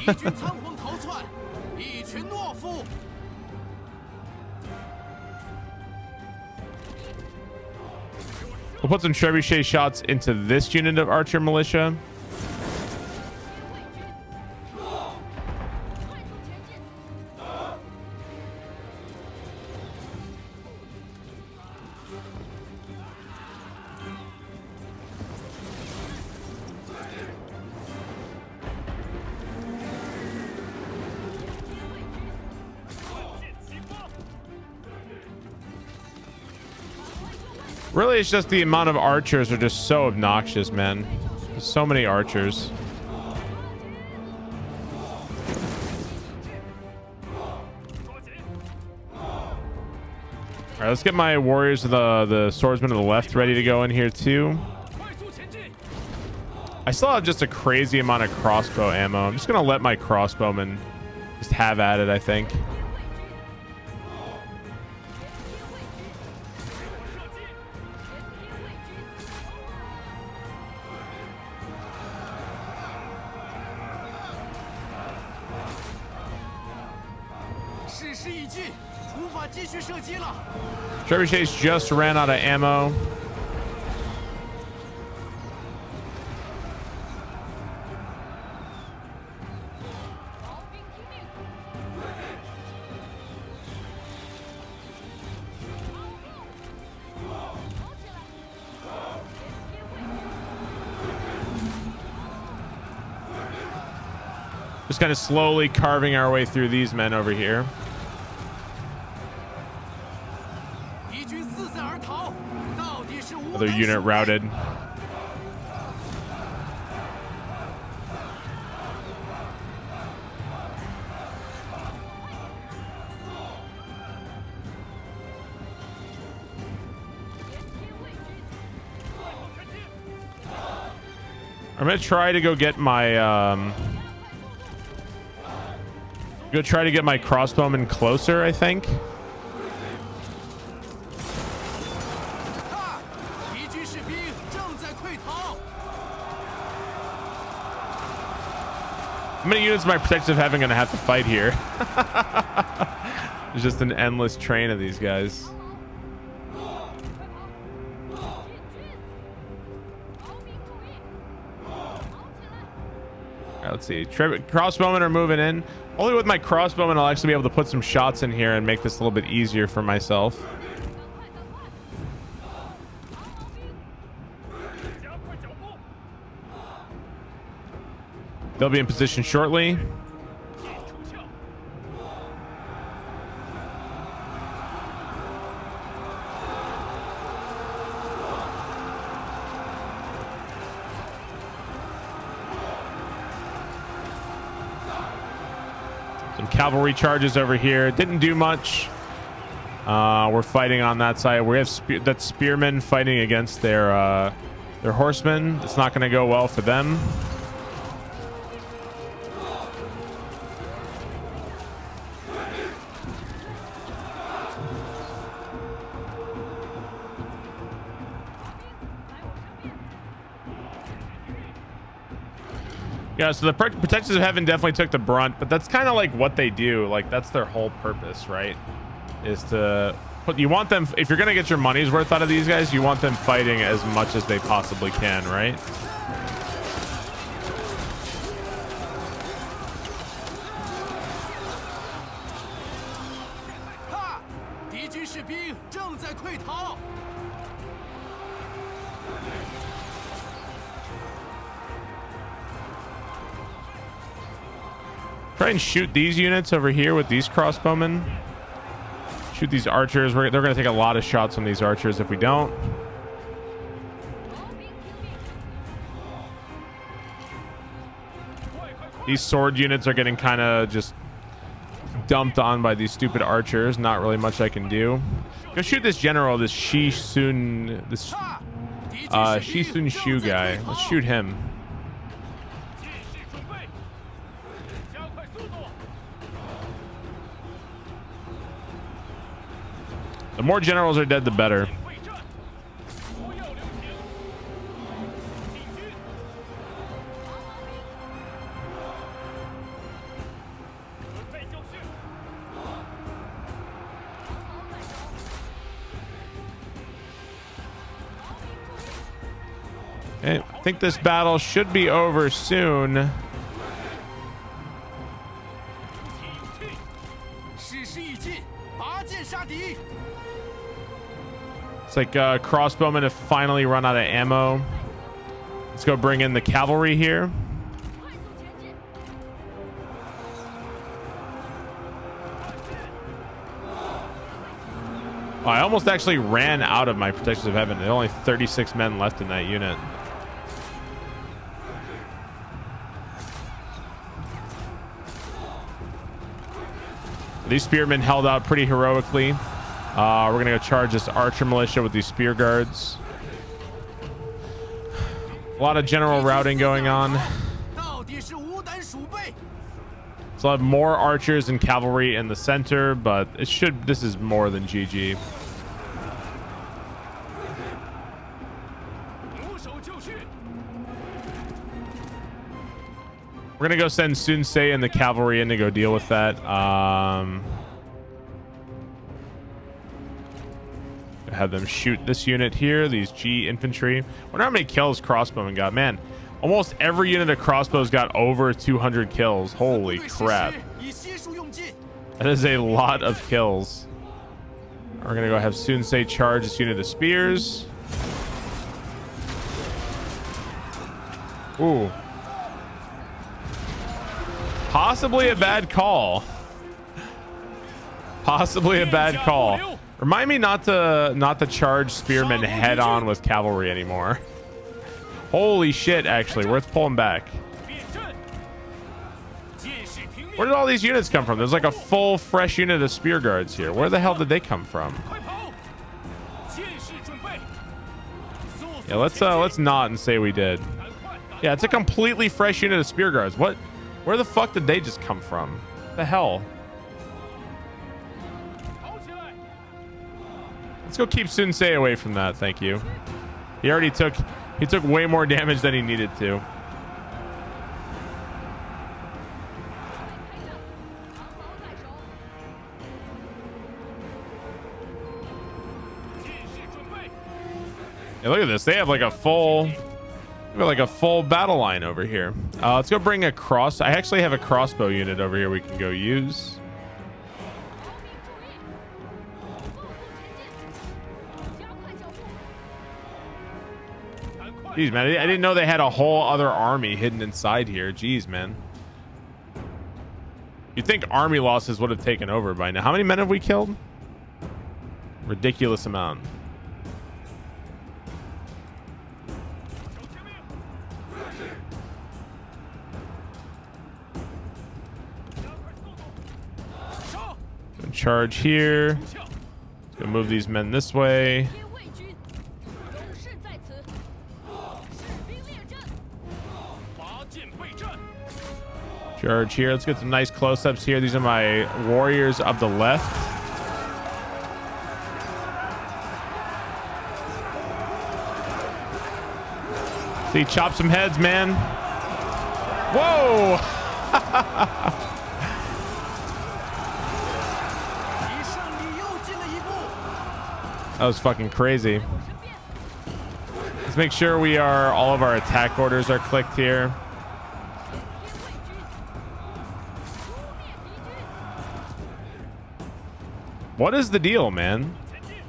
We'll put some trebuchet shots into this unit of archer militia. Really, it's just the amount of archers are just so obnoxious, man. There's so many archers. All right, let's get my warriors of the swordsmen to the left ready to go in here too. I still have just a crazy amount of crossbow ammo. I'm just gonna let my crossbowmen just have at it, I think. Trebuchets just ran out of ammo. Just kind of slowly carving our way through these men over here. Another unit routed. I'm gonna try to go get my crossbowman closer, I think. How many units of my protective heaven gonna have to fight here? There's just an endless train of these guys. Right, let's see. Crossbowmen are moving in. Only with my crossbowmen I'll actually be able to put some shots in here and make this a little bit easier for myself. They'll be in position shortly. Some cavalry charges over here. Didn't do much. We're fighting on that side. We have that spearmen fighting against their horsemen. It's not going to go well for them. Yeah, so the Protectors of Heaven definitely took the brunt, but that's kind of like what they do. Like, that's their whole purpose, right? Is to put, you want them, if you're going to get your money's worth out of these guys, you want them fighting as much as they possibly can, right? Try and shoot these units over here with these crossbowmen. Shoot these archers. They're going to take a lot of shots from these archers if we don't. These sword units are getting kind of just dumped on by these stupid archers. Not really much I can do. Go shoot this general, this Shisun Shu guy. Let's shoot him. The more generals are dead, the better. Okay, I think this battle should be over soon. It's like crossbowmen have finally run out of ammo. Let's go bring in the cavalry here. Oh, I almost actually ran out of my Protectors of Heaven. There are only 36 men left in that unit. These spearmen held out pretty heroically. We're going to go charge this archer militia with these spear guards. A lot of general routing going on. So I'll have more archers and cavalry in the center, but it should, this is more than GG. We're going to go send Sun Ce and the cavalry in to go deal with that. Have them shoot this unit here, these G infantry. Wonder how many kills crossbowmen got. Man, almost every unit of crossbows got over 200 kills. Holy crap. That is a lot of kills. We're gonna go have Sun Ce charge this unit of spears. Ooh. Possibly a bad call. Possibly a bad call. Remind me not to charge spearmen head on with cavalry anymore. Holy shit, actually, worth pulling back. Where did all these units come from? There's like a full fresh unit of spear guards here. Where the hell did they come from? Yeah, let's not and say we did. Yeah, it's a completely fresh unit of spear guards. What? Where the fuck did they just come from? The hell? Let's go keep Sunsei away from that. Thank you. He already took way more damage than he needed to. Yeah, look at this. They have like a full battle line over here. Let's go bring a cross. I actually have a crossbow unit over here we can go use. Jeez, man. I didn't know they had a whole other army hidden inside here. Jeez, man. You'd think army losses would have taken over by now. How many men have we killed? Ridiculous amount. Charge here. Let's go move these men this way. Charge here. Let's get some nice close-ups here. These are my warriors of the left. See, chop some heads, man. Whoa! That was fucking crazy. Let's make sure all of our attack orders are clicked here. What is the deal, man?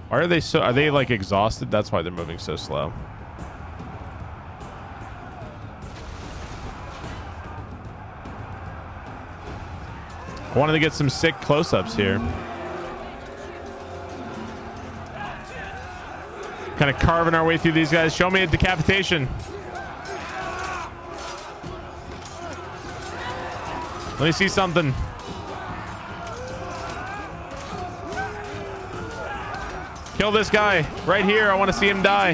Why are they like exhausted? That's why they're moving so slow. I wanted to get some sick close-ups here. Kind of carving our way through these guys. Show me a decapitation. Let me see something. Kill this guy right here. I want to see him die.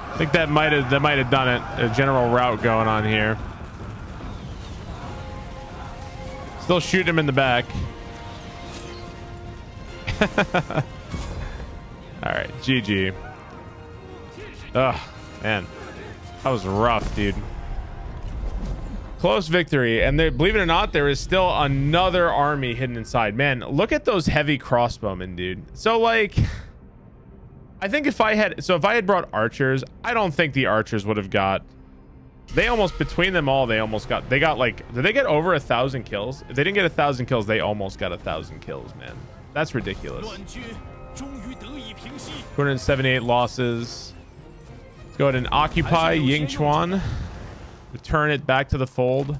I think that might have done it. A general rout going on here. Still shoot him in the back. All right, GG. Ugh, man, that was rough, dude. Close victory, and there, believe it or not, there is still another army hidden inside. Man, look at those heavy crossbowmen, dude. So like, I think if I had brought archers, I don't think the archers would have got. They almost, between them all, they got like, did they get over 1,000 kills? If they didn't get 1,000 kills, they almost got 1,000 kills, man. That's ridiculous. 278 losses. Let's go ahead and occupy Yingchuan. Return it back to the fold.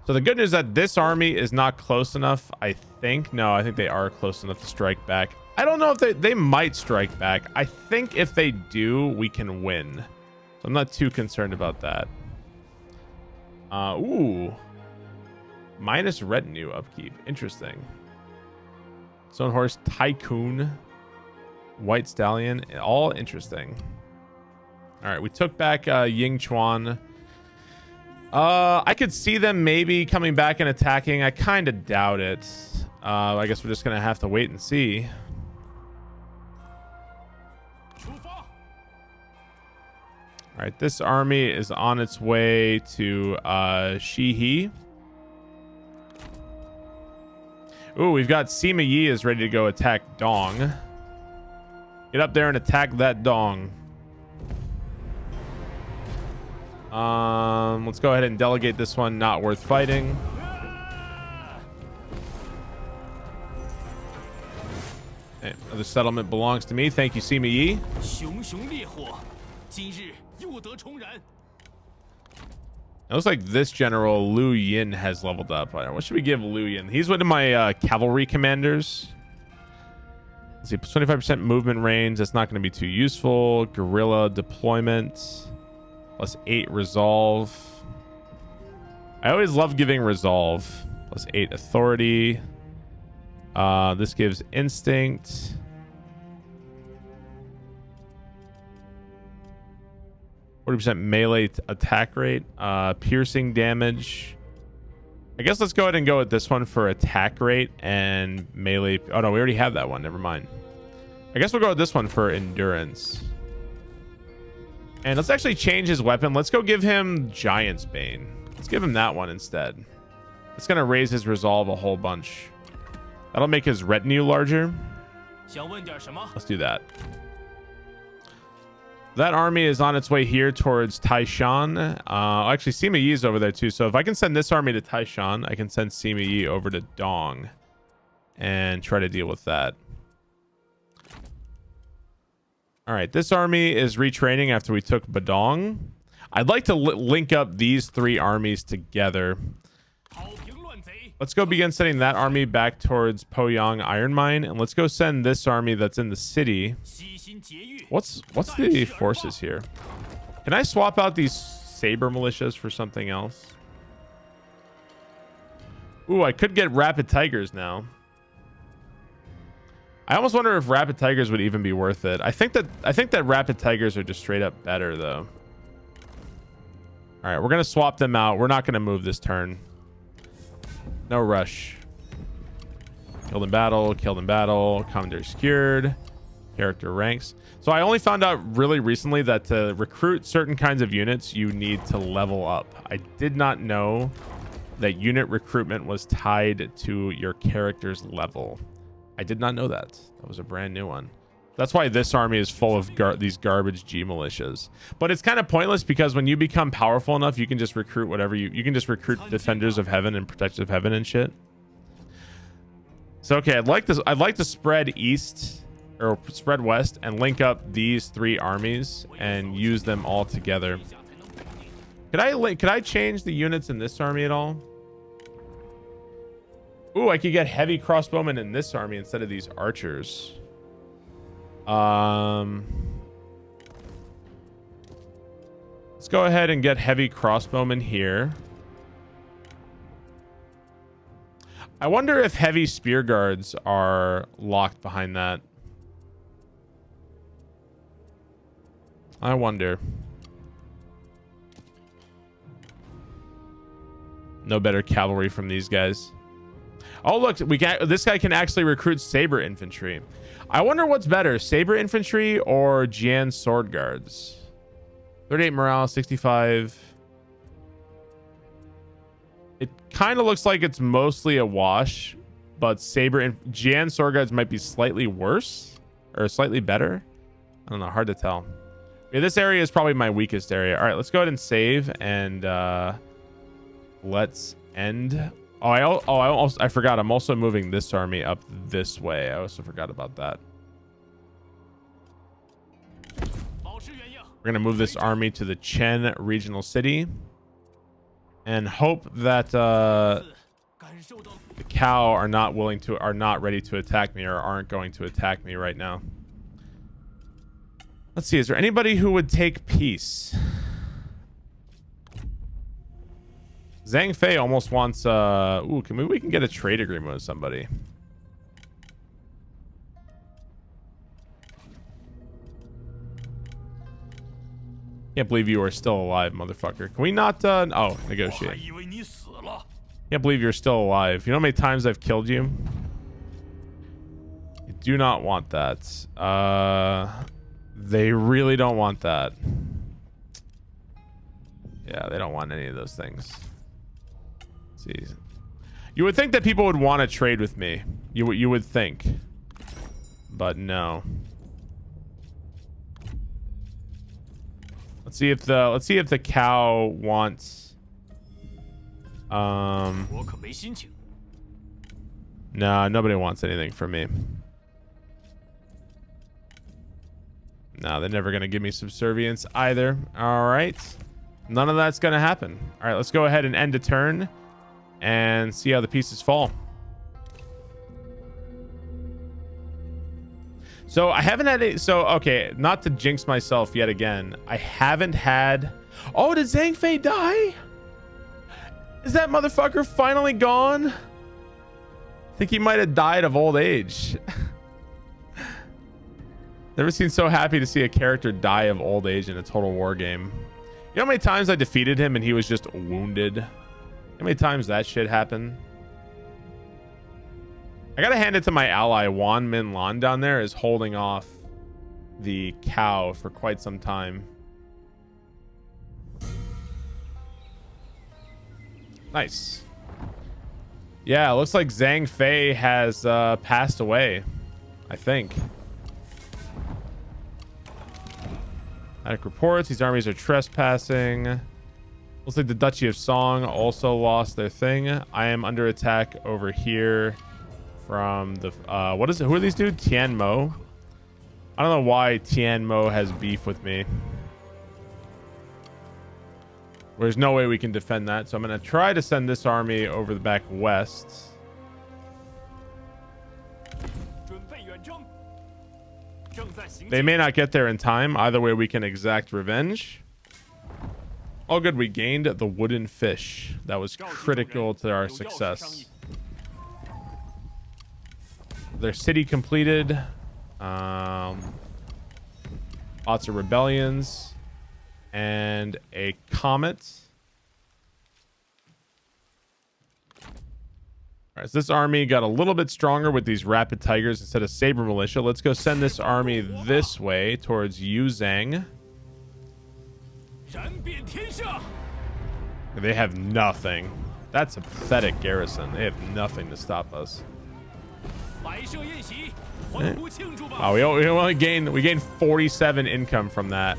So the good news is that this army is not close enough, I think. No, I think they are close enough to strike back. I don't know if they might strike back. I think if they do, we can win. So I'm not too concerned about that. Ooh. Minus retinue upkeep. Interesting. Stone Horse, Tycoon, White Stallion, all interesting. All right, we took back Yingchuan. I could see them maybe coming back and attacking. I kind of doubt it. I guess we're just gonna have to wait and see. All right, this army is on its way to Shihi. Ooh, we've got Sima Yi is ready to go attack Dong. Get up there and attack that Dong. Let's go ahead and delegate this one. Not worth fighting. Okay, the settlement belongs to me. Thank you, Sima Yi. It looks like this general Liu Yin has leveled up. What should we give Liu Yin? He's one of my cavalry commanders. Let's see, 25% movement range. That's not going to be too useful. Guerrilla deployment. +8 resolve. I always love giving resolve. +8 authority. This gives instinct. 40% melee attack rate, piercing damage. I guess let's go ahead and go with this one for attack rate and melee. Oh no, we already have that one. Never mind. I guess we'll go with this one for endurance. And let's actually change his weapon. Let's go give him Giant's Bane. Let's give him that one instead. It's going to raise his resolve a whole bunch. That'll make his retinue larger. Let's do that. That army is on its way here towards Taishan. Actually, Sima Yi is over there too. So if I can send this army to Taishan, I can send Sima Yi over to Dong and try to deal with that. All right, this army is retraining after we took Badong. I'd like to link up these three armies together. Let's go begin sending that army back towards Poyang Iron Mine, and let's go send this army that's in the city. What's the forces here? Can I swap out these saber militias for something else? Ooh, I could get Rapid Tigers now. I almost wonder if Rapid Tigers would even be worth it. I think that Rapid Tigers are just straight up better though. All right, we're gonna swap them out. We're not gonna move this turn. No rush. Killed in battle. Killed in battle. Commander secured. Character ranks. So I only found out really recently that to recruit certain kinds of units, you need to level up. I did not know that unit recruitment was tied to your character's level. I did not know that. That was a brand new one. That's why this army is full of these garbage G militias. But it's kind of pointless because when you become powerful enough, you can just recruit whatever you can just recruit Defenders of Heaven and Protectors of Heaven and shit. So okay, I'd like to spread east or spread west and link up these three armies and use them all together. Could I change the units in this army at all? Ooh, I could get heavy crossbowmen in this army instead of these archers. Let's go ahead and get heavy crossbowmen here. I wonder if heavy spear guards are locked behind that. I wonder. No better cavalry from these guys. Oh, look, this guy can actually recruit saber infantry. I wonder what's better, saber infantry or Jian sword guards. 38 morale, 65. It kind of looks like it's mostly a wash, but Jian sword guards might be slightly worse or slightly better. I don't know, hard to tell. Yeah, this area is probably my weakest area. All right, let's go ahead and save and let's end. I forgot. I'm also moving this army up this way. I also forgot about that. We're going to move this army to the Chen regional city and hope that the cow are not ready to attack me or aren't going to attack me right now. Let's see. Is there anybody who would take peace? Zhang Fei almost wants ooh, we can get a trade agreement with somebody. Can't believe you are still alive, motherfucker. Can we not oh, negotiate. Can't believe you're still alive. You know how many times I've killed you? You do not want that. They really don't want that. Yeah, they don't want any of those things. Jeez. You would think that people would want to trade with me. You would think, but no. Let's see if the cow wants. No, nobody wants anything from me. No, they're never gonna give me subservience either. All right, none of that's gonna happen. All right, let's go ahead and end a turn and see how the pieces fall. So I haven't had a, so okay, not to jinx myself yet again. I haven't had. Oh, did Zhang Fei die? Is that motherfucker finally gone? I think he might have died of old age. Never seen so happy to see a character die of old age in a Total War game. You know how many times I defeated him and he was just wounded? How many times that shit happened? I gotta hand it to my ally Wan Min Lan down there is holding off the cow for quite some time. Nice. Yeah, it looks like Zhang Fei has passed away, I think. Attic reports these armies are trespassing. Looks like the Duchy of Song also lost their thing. I am under attack over here from the what is it? Who are these dudes? Tian Mo. I don't know why Tian Mo has beef with me. There's no way we can defend that, so I'm going to try to send this army over the back west. They may not get there in time. Either way, we can exact revenge. All good. We gained the wooden fish. That was critical to our success. Their city completed. Lots of rebellions. And a comet. All right, so this army got a little bit stronger with these rapid tigers instead of saber militia. Let's go send this army this way towards Yuzhang. They have nothing. That's a pathetic garrison. They have nothing to stop us. Oh, we only gained 47 income from that.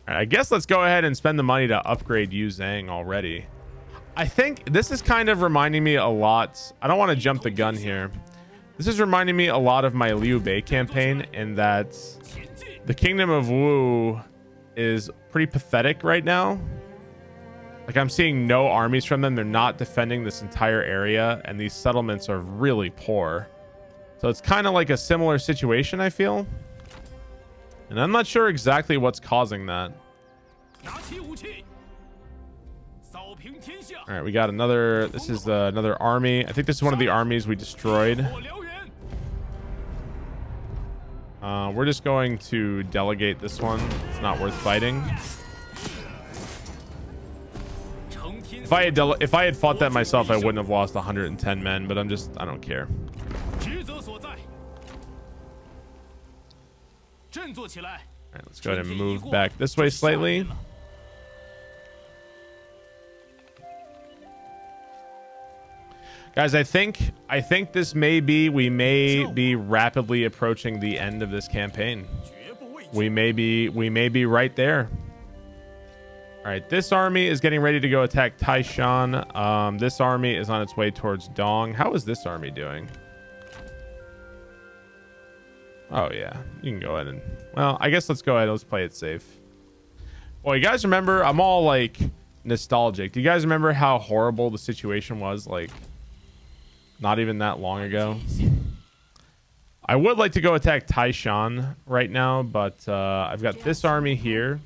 All right, I guess let's go ahead and spend the money to upgrade Yu Zhang already. I think this is kind of reminding me a lot. I don't want to jump the gun here. This is reminding me a lot of my Liu Bei campaign in that the Kingdom of Wu is pretty pathetic right now. Like, I'm seeing no armies from them. They're not defending this entire area, and these settlements are really poor. So it's kind of like a similar situation, I feel. And I'm not sure exactly what's causing that. All right, we got another. This is another army. I think this is one of the armies we destroyed. We're just going to delegate this one. It's not worth fighting. If I had fought that myself, I wouldn't have lost 110 men, but I don't care. All right, let's go ahead and move back this way slightly. Guys, I think we may be rapidly approaching the end of this campaign. We may be right there. All right, this army is getting ready to go attack Taishan. This army is on its way towards Dong. How is this army doing? Oh, yeah. You can go ahead and... Well, I guess let's go ahead. Let's play it safe. Well, you guys remember... I'm all, like, nostalgic. Do you guys remember how horrible the situation was, like, not even that long ago? I would like to go attack Taishan right now, but I've got this army here.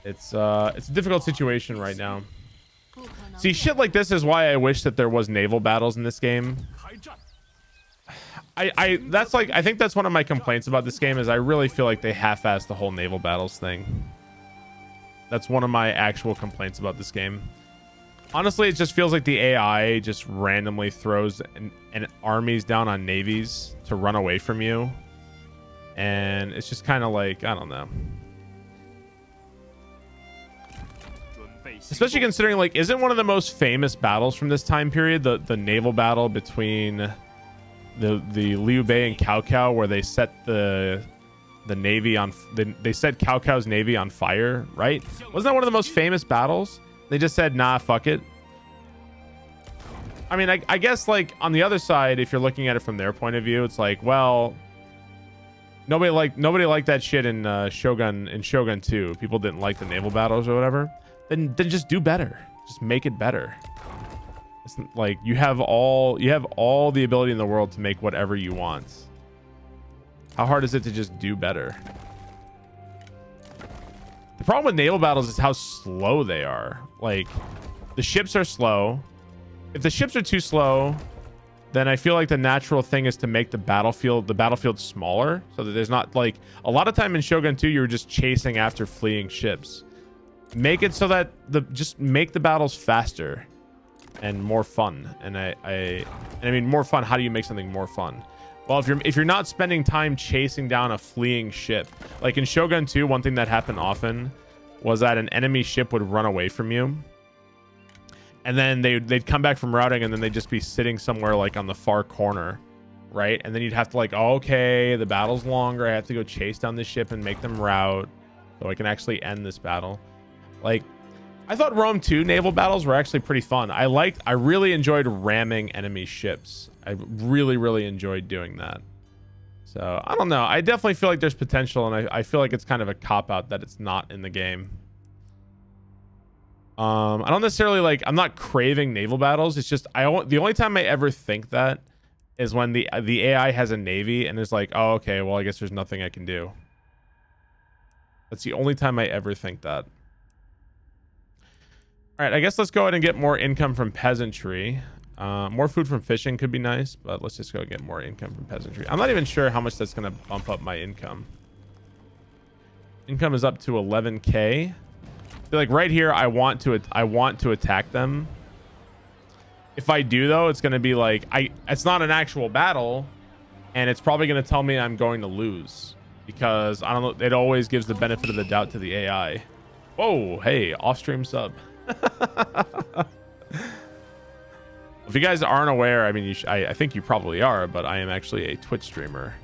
It's a difficult situation right now. See, shit like this is why I wish that there was naval battles in this game. I think that's one of my complaints about this game is I really feel like they half-assed the whole naval battles thing. That's one of my actual complaints about this game. Honestly, it just feels like the AI just randomly throws an armies down on navies to run away from you. And it's just kind of like, I don't know. Especially considering, like, isn't one of the most famous battles from this time period the naval battle between the Liu Bei and Cao Cao, where they set the navy on they set Cao Cao's navy on fire, right? Wasn't that one of the most famous battles? They just said, nah, fuck it. I mean, I guess, like, on the other side, if you're looking at it from their point of view, it's like, well, nobody liked that shit in Shogun 2. People didn't like the naval battles or whatever. Then just do better. Just make it better. It's like you have all the ability in the world to make whatever you want. How hard is it to just do better? The problem with naval battles is how slow they are. Like, the ships are slow. If the ships are too slow, then I feel like the natural thing is to make the battlefield smaller, so that there's not like a lot of time in Shogun 2 you're just chasing after fleeing ships. Make it so that just make the battles faster and more fun. And I mean more fun. How do you make something more fun? Well, if you're not spending time chasing down a fleeing ship, like in Shogun 2, one thing that happened often was that an enemy ship would run away from you. And then they'd come back from routing, and then they'd just be sitting somewhere like on the far corner, right? And then you'd have to like, oh, okay, the battle's longer. I have to go chase down this ship and make them rout so I can actually end this battle. Like, I thought Rome 2 naval battles were actually pretty fun. I really enjoyed ramming enemy ships. I really, really enjoyed doing that. So I don't know. I definitely feel like there's potential, and I feel like it's kind of a cop-out that it's not in the game. I don't necessarily like, I'm not craving naval battles. It's just the only time I ever think that is when the AI has a navy and is like, oh, okay, well, I guess there's nothing I can do. That's the only time I ever think that. All right, I guess let's go ahead and get more income from peasantry. More food from fishing could be nice, but let's just go get more income from peasantry. I'm not even sure how much that's going to bump up my income. Income is up to 11k. I feel like right here I want to attack them. If I do though, it's going to be like it's not an actual battle, and it's probably going to tell me I'm going to lose because I don't know, it always gives the benefit of the doubt to the AI. Whoa, hey, off-stream sub. If you guys aren't aware, I mean, I think you probably are, but I am actually a Twitch streamer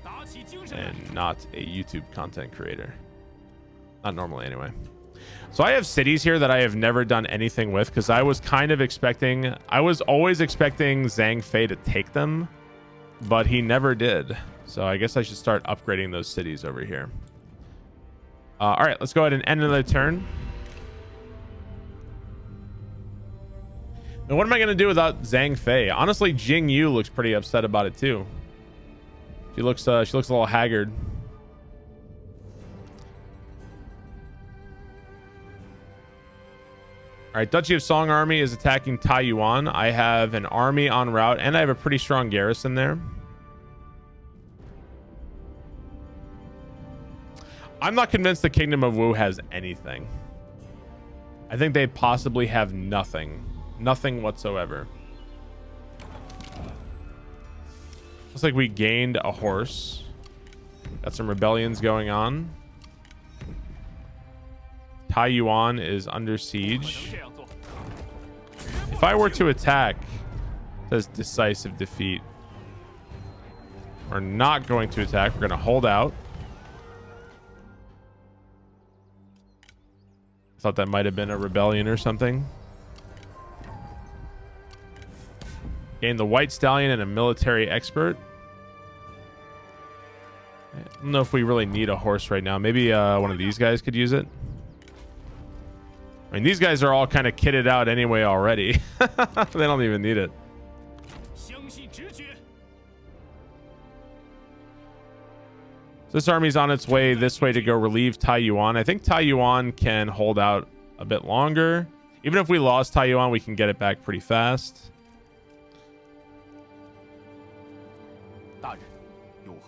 and not a YouTube content creator. Not normally anyway. So I have cities here that I have never done anything with because I was always expecting Zhang Fei to take them, but he never did. So I guess I should start upgrading those cities over here. All right, let's go ahead and end another turn. Now, what am I going to do without Zhang Fei? Honestly, Jing Yu looks pretty upset about it too. She looks a little haggard. All right, Duchy of Song Army is attacking Taiyuan. I have an army en route, and I have a pretty strong garrison there. I'm not convinced the Kingdom of Wu has anything. I think they possibly have nothing. Nothing whatsoever. Looks like we gained a horse. Got some rebellions going on. Taiyuan is under siege. If I were to attack, it says decisive defeat. We're not going to attack. We're going to hold out. I thought that might have been a rebellion or something. Gain the White Stallion and a military expert. I don't know if we really need a horse right now. Maybe one of these guys could use it. I mean, these guys are all kind of kitted out anyway already. They don't even need it. So this army's on its way this way to go relieve Taiyuan. I think Taiyuan can hold out a bit longer. Even if we lost Taiyuan, we can get it back pretty fast.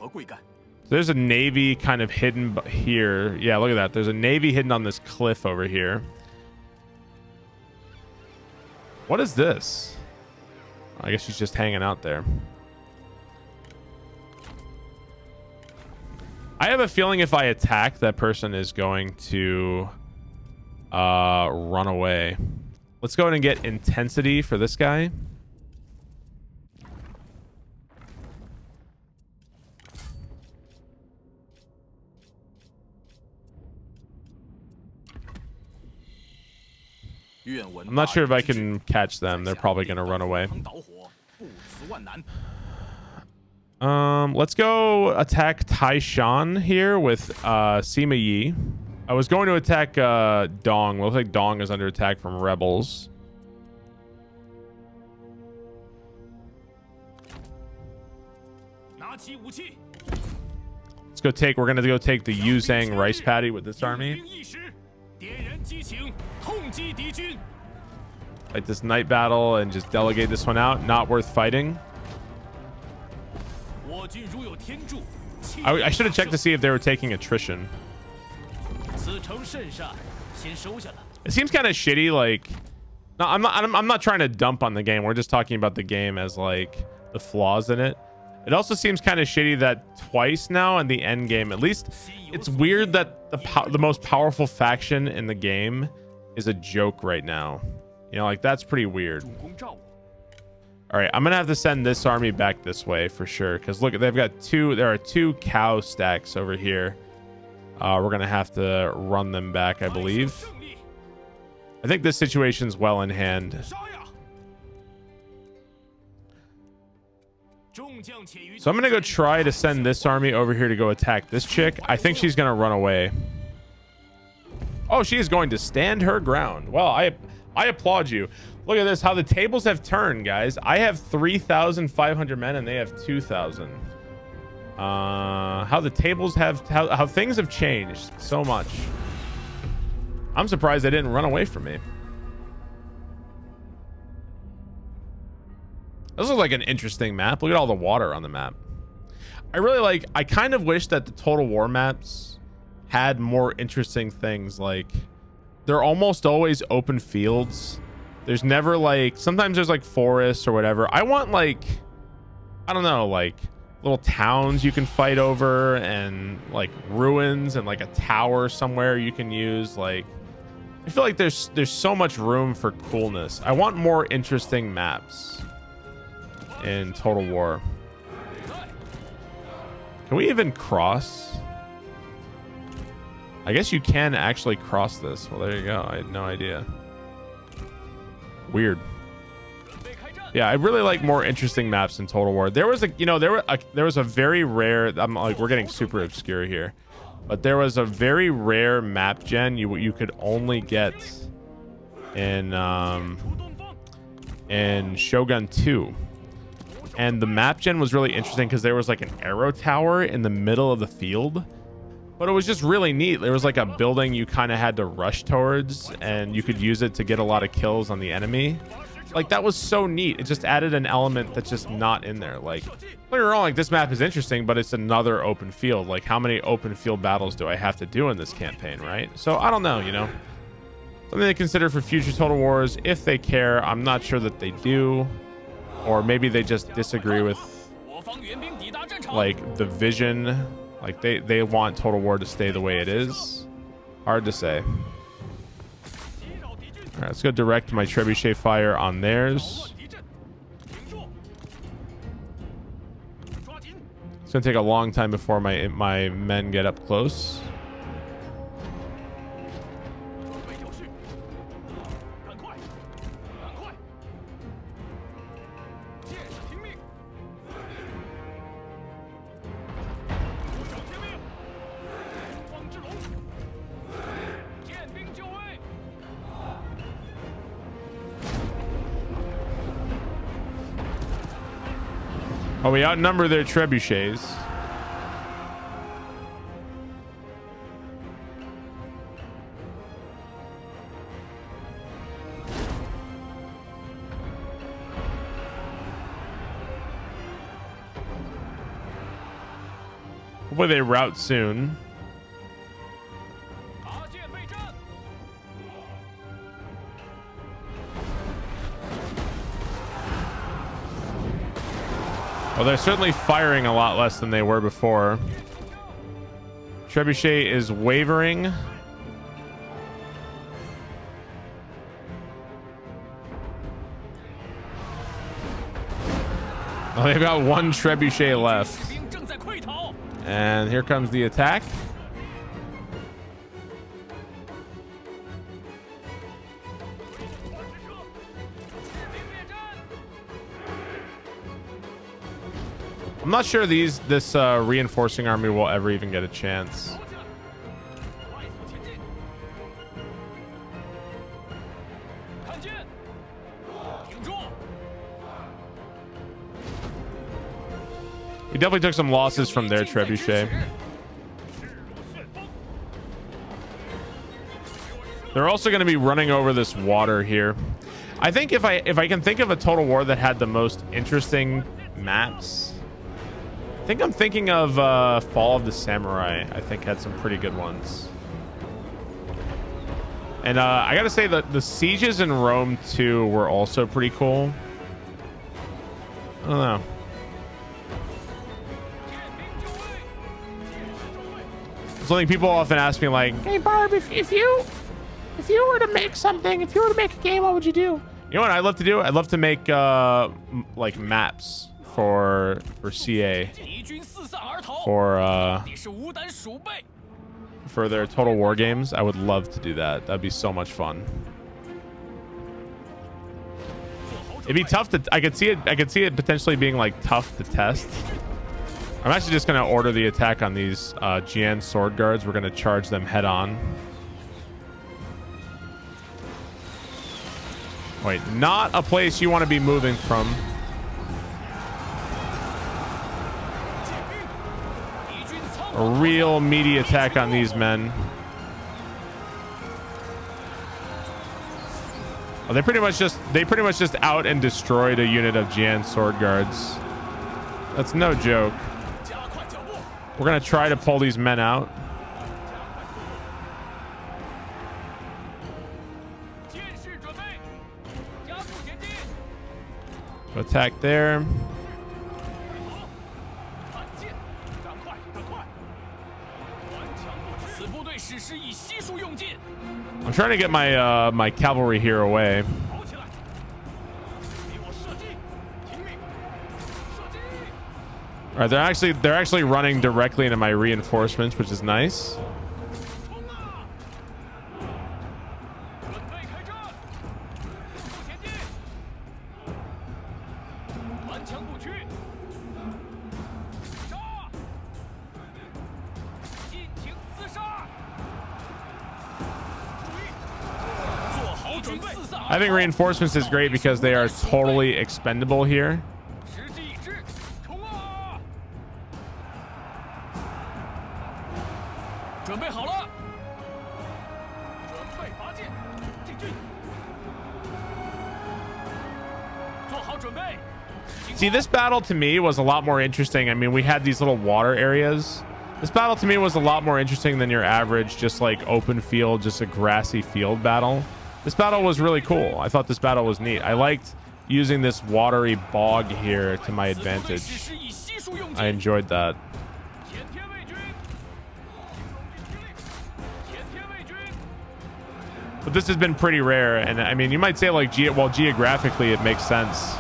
So there's a navy kind of hidden here. Yeah, look at that. There's a navy hidden on this cliff over here. What is this? I guess she's just hanging out there. I have a feeling if I attack, that person is going to run away. Let's go ahead and get intensity for this guy. I'm not sure if I can catch them. They're probably going to run away. Let's go attack Taishan here with Sima Yi. I was going to attack Dong. Looks like Dong is under attack from rebels. Let's go take. We're going to go take the Yuzhang rice paddy with this army. Like this night battle and just delegate this one out. Not worth fighting. I should have checked to see if they were taking attrition. It seems kind of shitty. Like, no, I'm not trying to dump on the game. We're just talking about the game as like the flaws in it. It also seems kind of shitty that twice now in the end game, at least, it's weird that the most powerful faction in the game is a joke right now. You know, like, that's pretty weird. All right, I'm gonna have to send this army back this way for sure, because look, they've got there are two cow stacks over here. We're gonna have to run them back, I believe. I think this situation's well in hand. So I'm gonna go try to send this army over here to go attack this chick. I think she's gonna run away. Oh, she is going to stand her ground. Well, I applaud you. Look at this, how the tables have turned, guys. I have 3,500 men and they have 2,000. How the tables have, how things have changed so much. I'm surprised they didn't run away from me. This looks like an interesting map. Look at all the water on the map. I kind of wish that the Total War maps had more interesting things. Like, they're almost always open fields. There's never like, sometimes there's like forests or whatever. I want like, I don't know, like little towns you can fight over, and like ruins, and like a tower somewhere you can use. Like, I feel like there's so much room for coolness. I want more interesting maps in Total War. Can we even cross? I guess you can actually cross this. Well, there you go. I had no idea. Weird. Yeah, I really like more interesting maps in Total War. There was a very rare, I'm like, we're getting super obscure here, but there was a very rare map gen you could only get in Shogun 2. And the map gen was really interesting because there was like an arrow tower in the middle of the field, but it was just really neat. There was like a building you kind of had to rush towards, and you could use it to get a lot of kills on the enemy. Like, that was so neat. It just added an element that's just not in there. Like, don't get me wrong, like, this map is interesting, but it's another open field. Like, how many open field battles do I have to do in this campaign, right? So I don't know, you know, something to consider for future Total Wars if they care. I'm not sure that they do, or maybe they just disagree with like the vision. Like, they want Total War to stay the way it is. Hard to say. All right, let's go direct my trebuchet fire on theirs. It's gonna take a long time before my men get up close. Oh, we outnumber their trebuchets. Hopefully they rout soon. Well, they're certainly firing a lot less than they were before. Trebuchet is wavering. Oh, they've got one trebuchet left. And here comes the attack. I'm not sure this reinforcing army will ever even get a chance. We definitely took some losses from their trebuchet. They're also going to be running over this water here. I think if I can think of a Total War that had the most interesting maps, I think I'm thinking of Fall of the Samurai. I think had some pretty good ones. And I gotta say that the sieges in Rome 2 were also pretty cool. I don't know. Something people often ask me, like, "Hey Barb, if you were to make something, if you were to make a game, what would you do?" You know what I'd love to do? I'd love to make like maps for CA for their Total War games. I would love to do that. That'd be so much fun. It'd be tough to. I could see it potentially being like tough to test. I'm actually just gonna order the attack on these Jian sword guards. We're gonna charge them head on. Wait, not a place you want to be moving from. A real meaty attack on these men. Oh, they pretty much just out and destroyed a unit of Jian sword guards. That's no joke. We're gonna try to pull these men out. Attack there. I'm trying to get my my cavalry here away. All right, they're actually running directly into my reinforcements, which is nice. I think reinforcements is great because they are totally expendable here. See, this battle to me was a lot more interesting. I mean, we had these little water areas. This battle to me was a lot more interesting than your average, just like open field, just a grassy field battle. This battle was really cool. I thought this battle was neat. I liked using this watery bog here to my advantage. I enjoyed that. But this has been pretty rare, and I mean, you might say like, well, geographically it makes sense,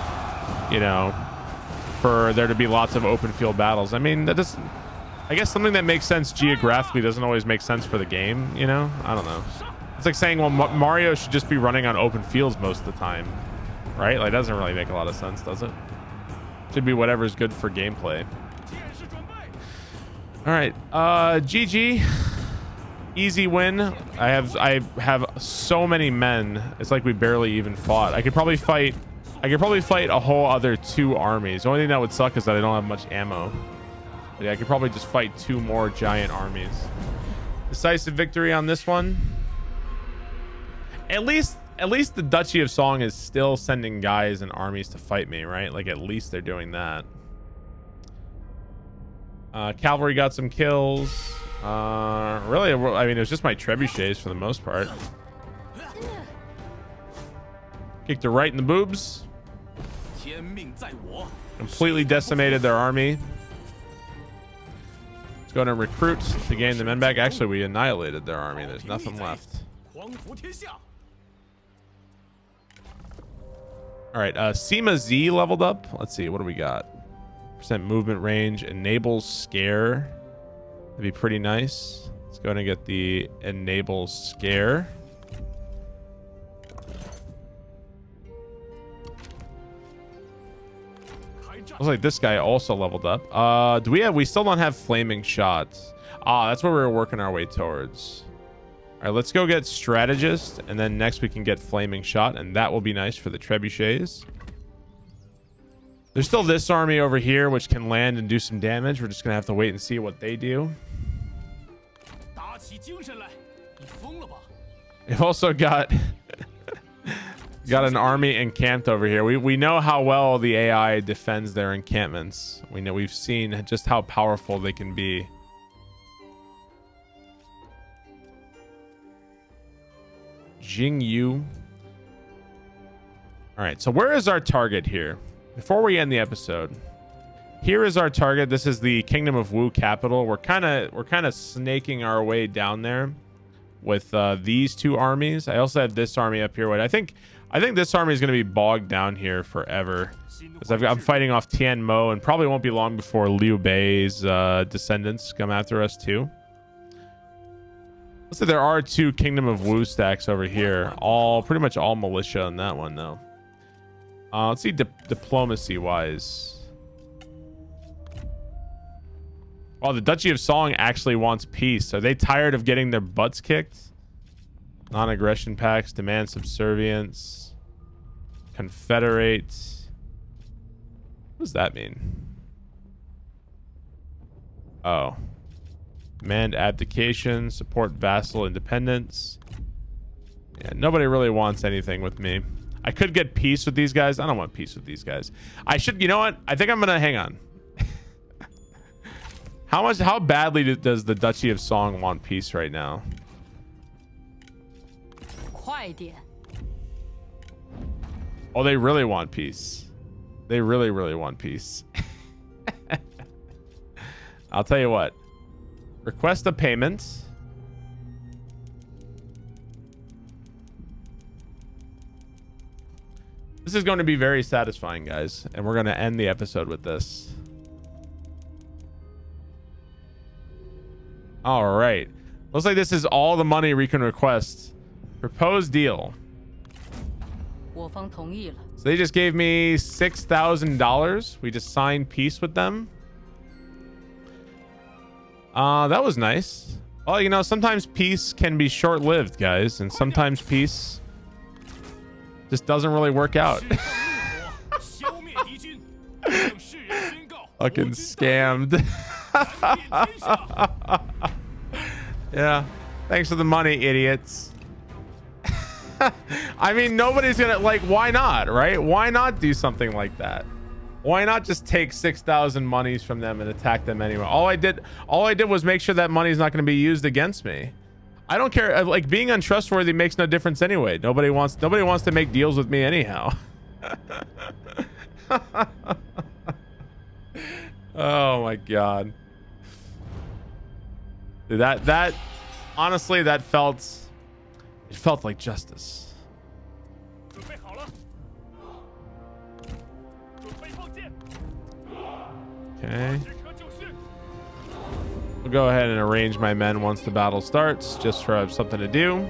you know, for there to be lots of open field battles. I mean, that doesn't, I guess something that makes sense geographically doesn't always make sense for the game, you know? I don't know. It's like saying, well, Mario should just be running on open fields most of the time, right? Like, it doesn't really make a lot of sense, does it? Should be whatever's good for gameplay. All right, GG. Easy win. I have so many men. It's like we barely even fought. I could probably fight a whole other 2 armies. The only thing that would suck is that I don't have much ammo. But yeah, I could probably just fight 2 more giant armies. Decisive victory on this one. At least the Duchy of Song is still sending guys and armies to fight me, right? Like, at least they're doing that. Cavalry got some kills. Really, I mean, it was just my trebuchets for the most part. Kicked her right in the boobs. Completely decimated their army. Let's go and recruit to gain the men back. Actually, we annihilated their army. There's nothing left. All right, Sima Z leveled up. Let's see, what do we got? Percent movement range, enables scare. That'd be pretty nice. Let's go ahead and get the enable scare. Looks like this guy also leveled up. We still don't have flaming shots. That's where we're working our way towards. All right, let's go get strategist, and then next we can get flaming shot, and that will be nice for the trebuchets. There's still this army over here which can land and do some damage. We're just gonna have to wait and see what they do. You've also got Got an army encamped over here. We know how well the AI defends their encampments. We've seen just how powerful they can be. Jingyu. All right, so where is our target here? Before we end the episode, here is our target. This is the Kingdom of Wu capital. We're kind of snaking our way down there with these two armies. I also have this army up here. Wait, I think this army is going to be bogged down here forever, because I'm fighting off Tian Mo, and probably won't be long before Liu Bei's descendants come after us too. Looks like there are two Kingdom of Wu stacks over here. Pretty much all militia on that one though. Let's see diplomacy wise. Oh, the Duchy of Song actually wants peace. Are they tired of getting their butts kicked? Non-aggression pacts, demand subservience, confederate. What does that mean? Oh. Demand abdication, support vassal independence. Yeah, nobody really wants anything with me. I could get peace with these guys. I don't want peace with these guys. I should, you know what? I think I'm gonna hang on. How badly does the Duchy of Song want peace right now? Oh, they really want peace. They really, really want peace. I'll tell you what. Request a payment. This is going to be very satisfying, guys. And we're going to end the episode with this. All right. Looks like this is all the money we can request. Proposed deal. So they just gave me $6,000. We just signed peace with them. That was nice. Well, you know, sometimes peace can be short-lived, guys, and sometimes peace just doesn't really work out. Fucking scammed. Yeah. Thanks for the money, idiots. I mean, nobody's gonna, like, why not, right? Why not do something like that? Why not just take 6,000 monies from them and attack them anyway? All I did was make sure that money is not going to be used against me. I don't care. Like, being untrustworthy makes no difference anyway. Nobody wants to make deals with me anyhow. Oh my god. Dude, that honestly, that felt like justice. Okay. We'll go ahead and arrange my men once the battle starts, just for something to do.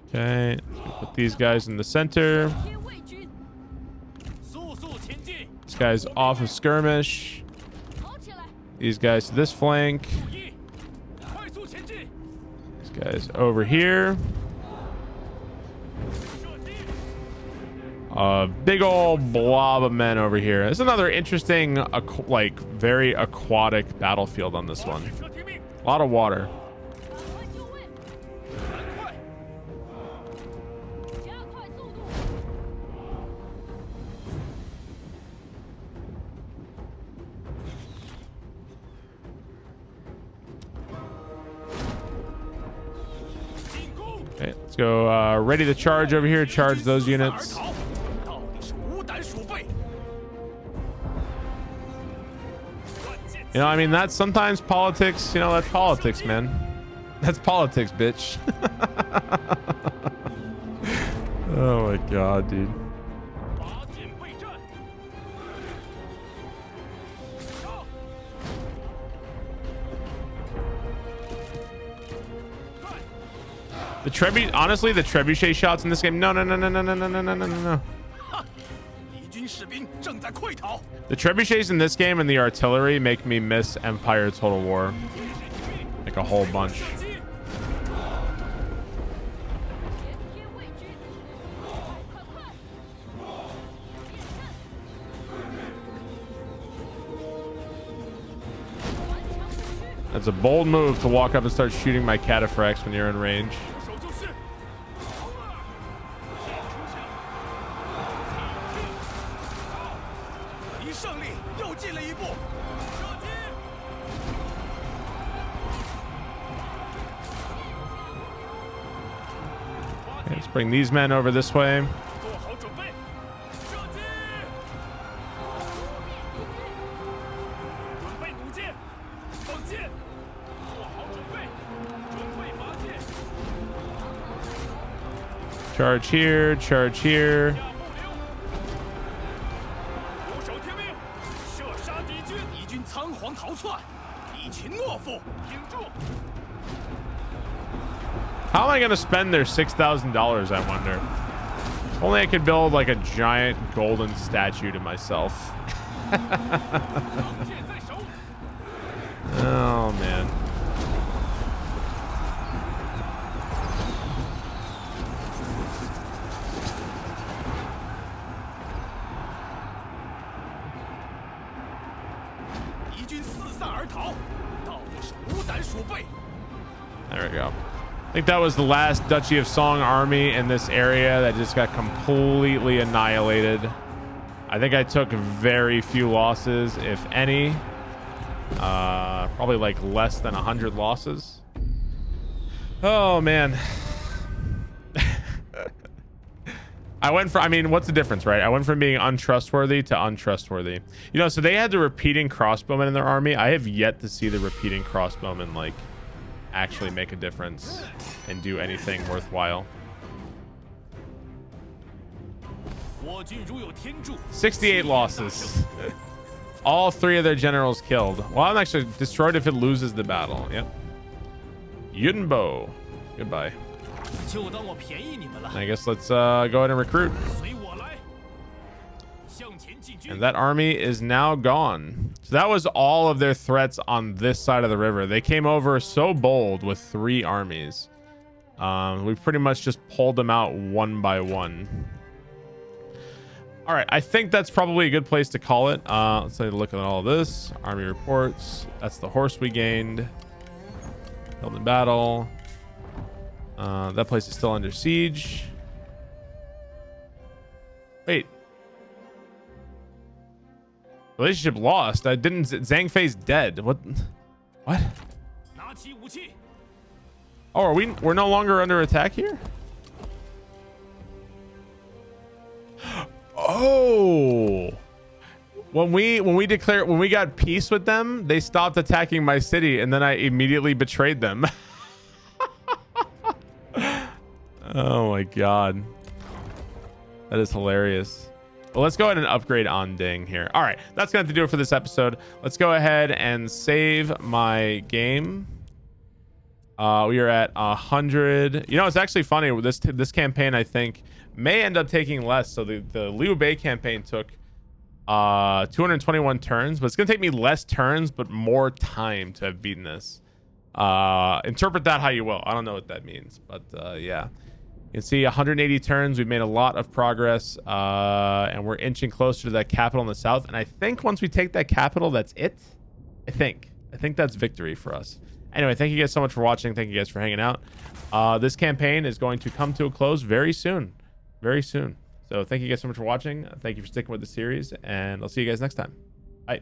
Okay, put these guys in the center. This guy's off of skirmish. These guys to this flank. These guys over here. A big old blob of men over here. There's another interesting, like, very aquatic battlefield on this one. A lot of water. Okay, let's go ready to charge over here. Charge those units. You know, I mean, that's sometimes politics. You know, that's politics, man. That's politics, bitch. Oh my god, dude. Honestly, the trebuchet shots in this game. No. The trebuchets in this game and the artillery make me miss Empire Total War. Like a whole bunch. That's a bold move to walk up and start shooting my cataphracts when you're in range. Okay, let's bring these men over this way. Charge here, charge here. How am I going to spend their $6,000, I wonder? Only I could build like a giant golden statue to myself. Oh, man. There we go. I think that was the last Duchy of Song army in this area that just got completely annihilated. I think I took very few losses, if any. Probably like less than 100 losses. Oh, man. I mean, what's the difference, right? I went from being untrustworthy to untrustworthy. You know, so they had the repeating crossbowmen in their army. I have yet to see the repeating crossbowmen, like, actually make a difference and do anything worthwhile. 68 losses. All 3 of their generals killed. Well, I'm actually destroyed if it loses the battle. Yep. Yunbo. Goodbye. I guess let's go ahead and recruit. And that army is now gone. So that was all of their threats on this side of the river. They came over so bold with 3 armies. We pretty much just pulled them out one by one. All right, I think that's probably a good place to call it. Let's take a look at all of this. Army reports. That's the horse we gained. Held in battle. That place is still under siege. Wait. Relationship lost. I didn't. Zhang Fei's dead. What? What? Oh, are we? We're no longer under attack here. Oh. When we got peace with them, they stopped attacking my city, and then I immediately betrayed them. Oh my god. That is hilarious. Well, let's go ahead and upgrade on Ding here. All right, that's going to do it for this episode. Let's go ahead and save my game. We are at 100. You know, it's actually funny. This campaign, I think, may end up taking less. So the Liu Bei campaign took 221 turns, but it's going to take me less turns, but more time to have beaten this. Interpret that how you will. I don't know what that means, but yeah. You can see 180 turns. We've made a lot of progress, and we're inching closer to that capital in the south. And I think once we take that capital, that's it. I think that's victory for us. Anyway, thank you guys so much for watching. Thank you guys for hanging out. This campaign is going to come to a close very soon. Very soon. So thank you guys so much for watching. Thank you for sticking with the series, and I'll see you guys next time. Bye.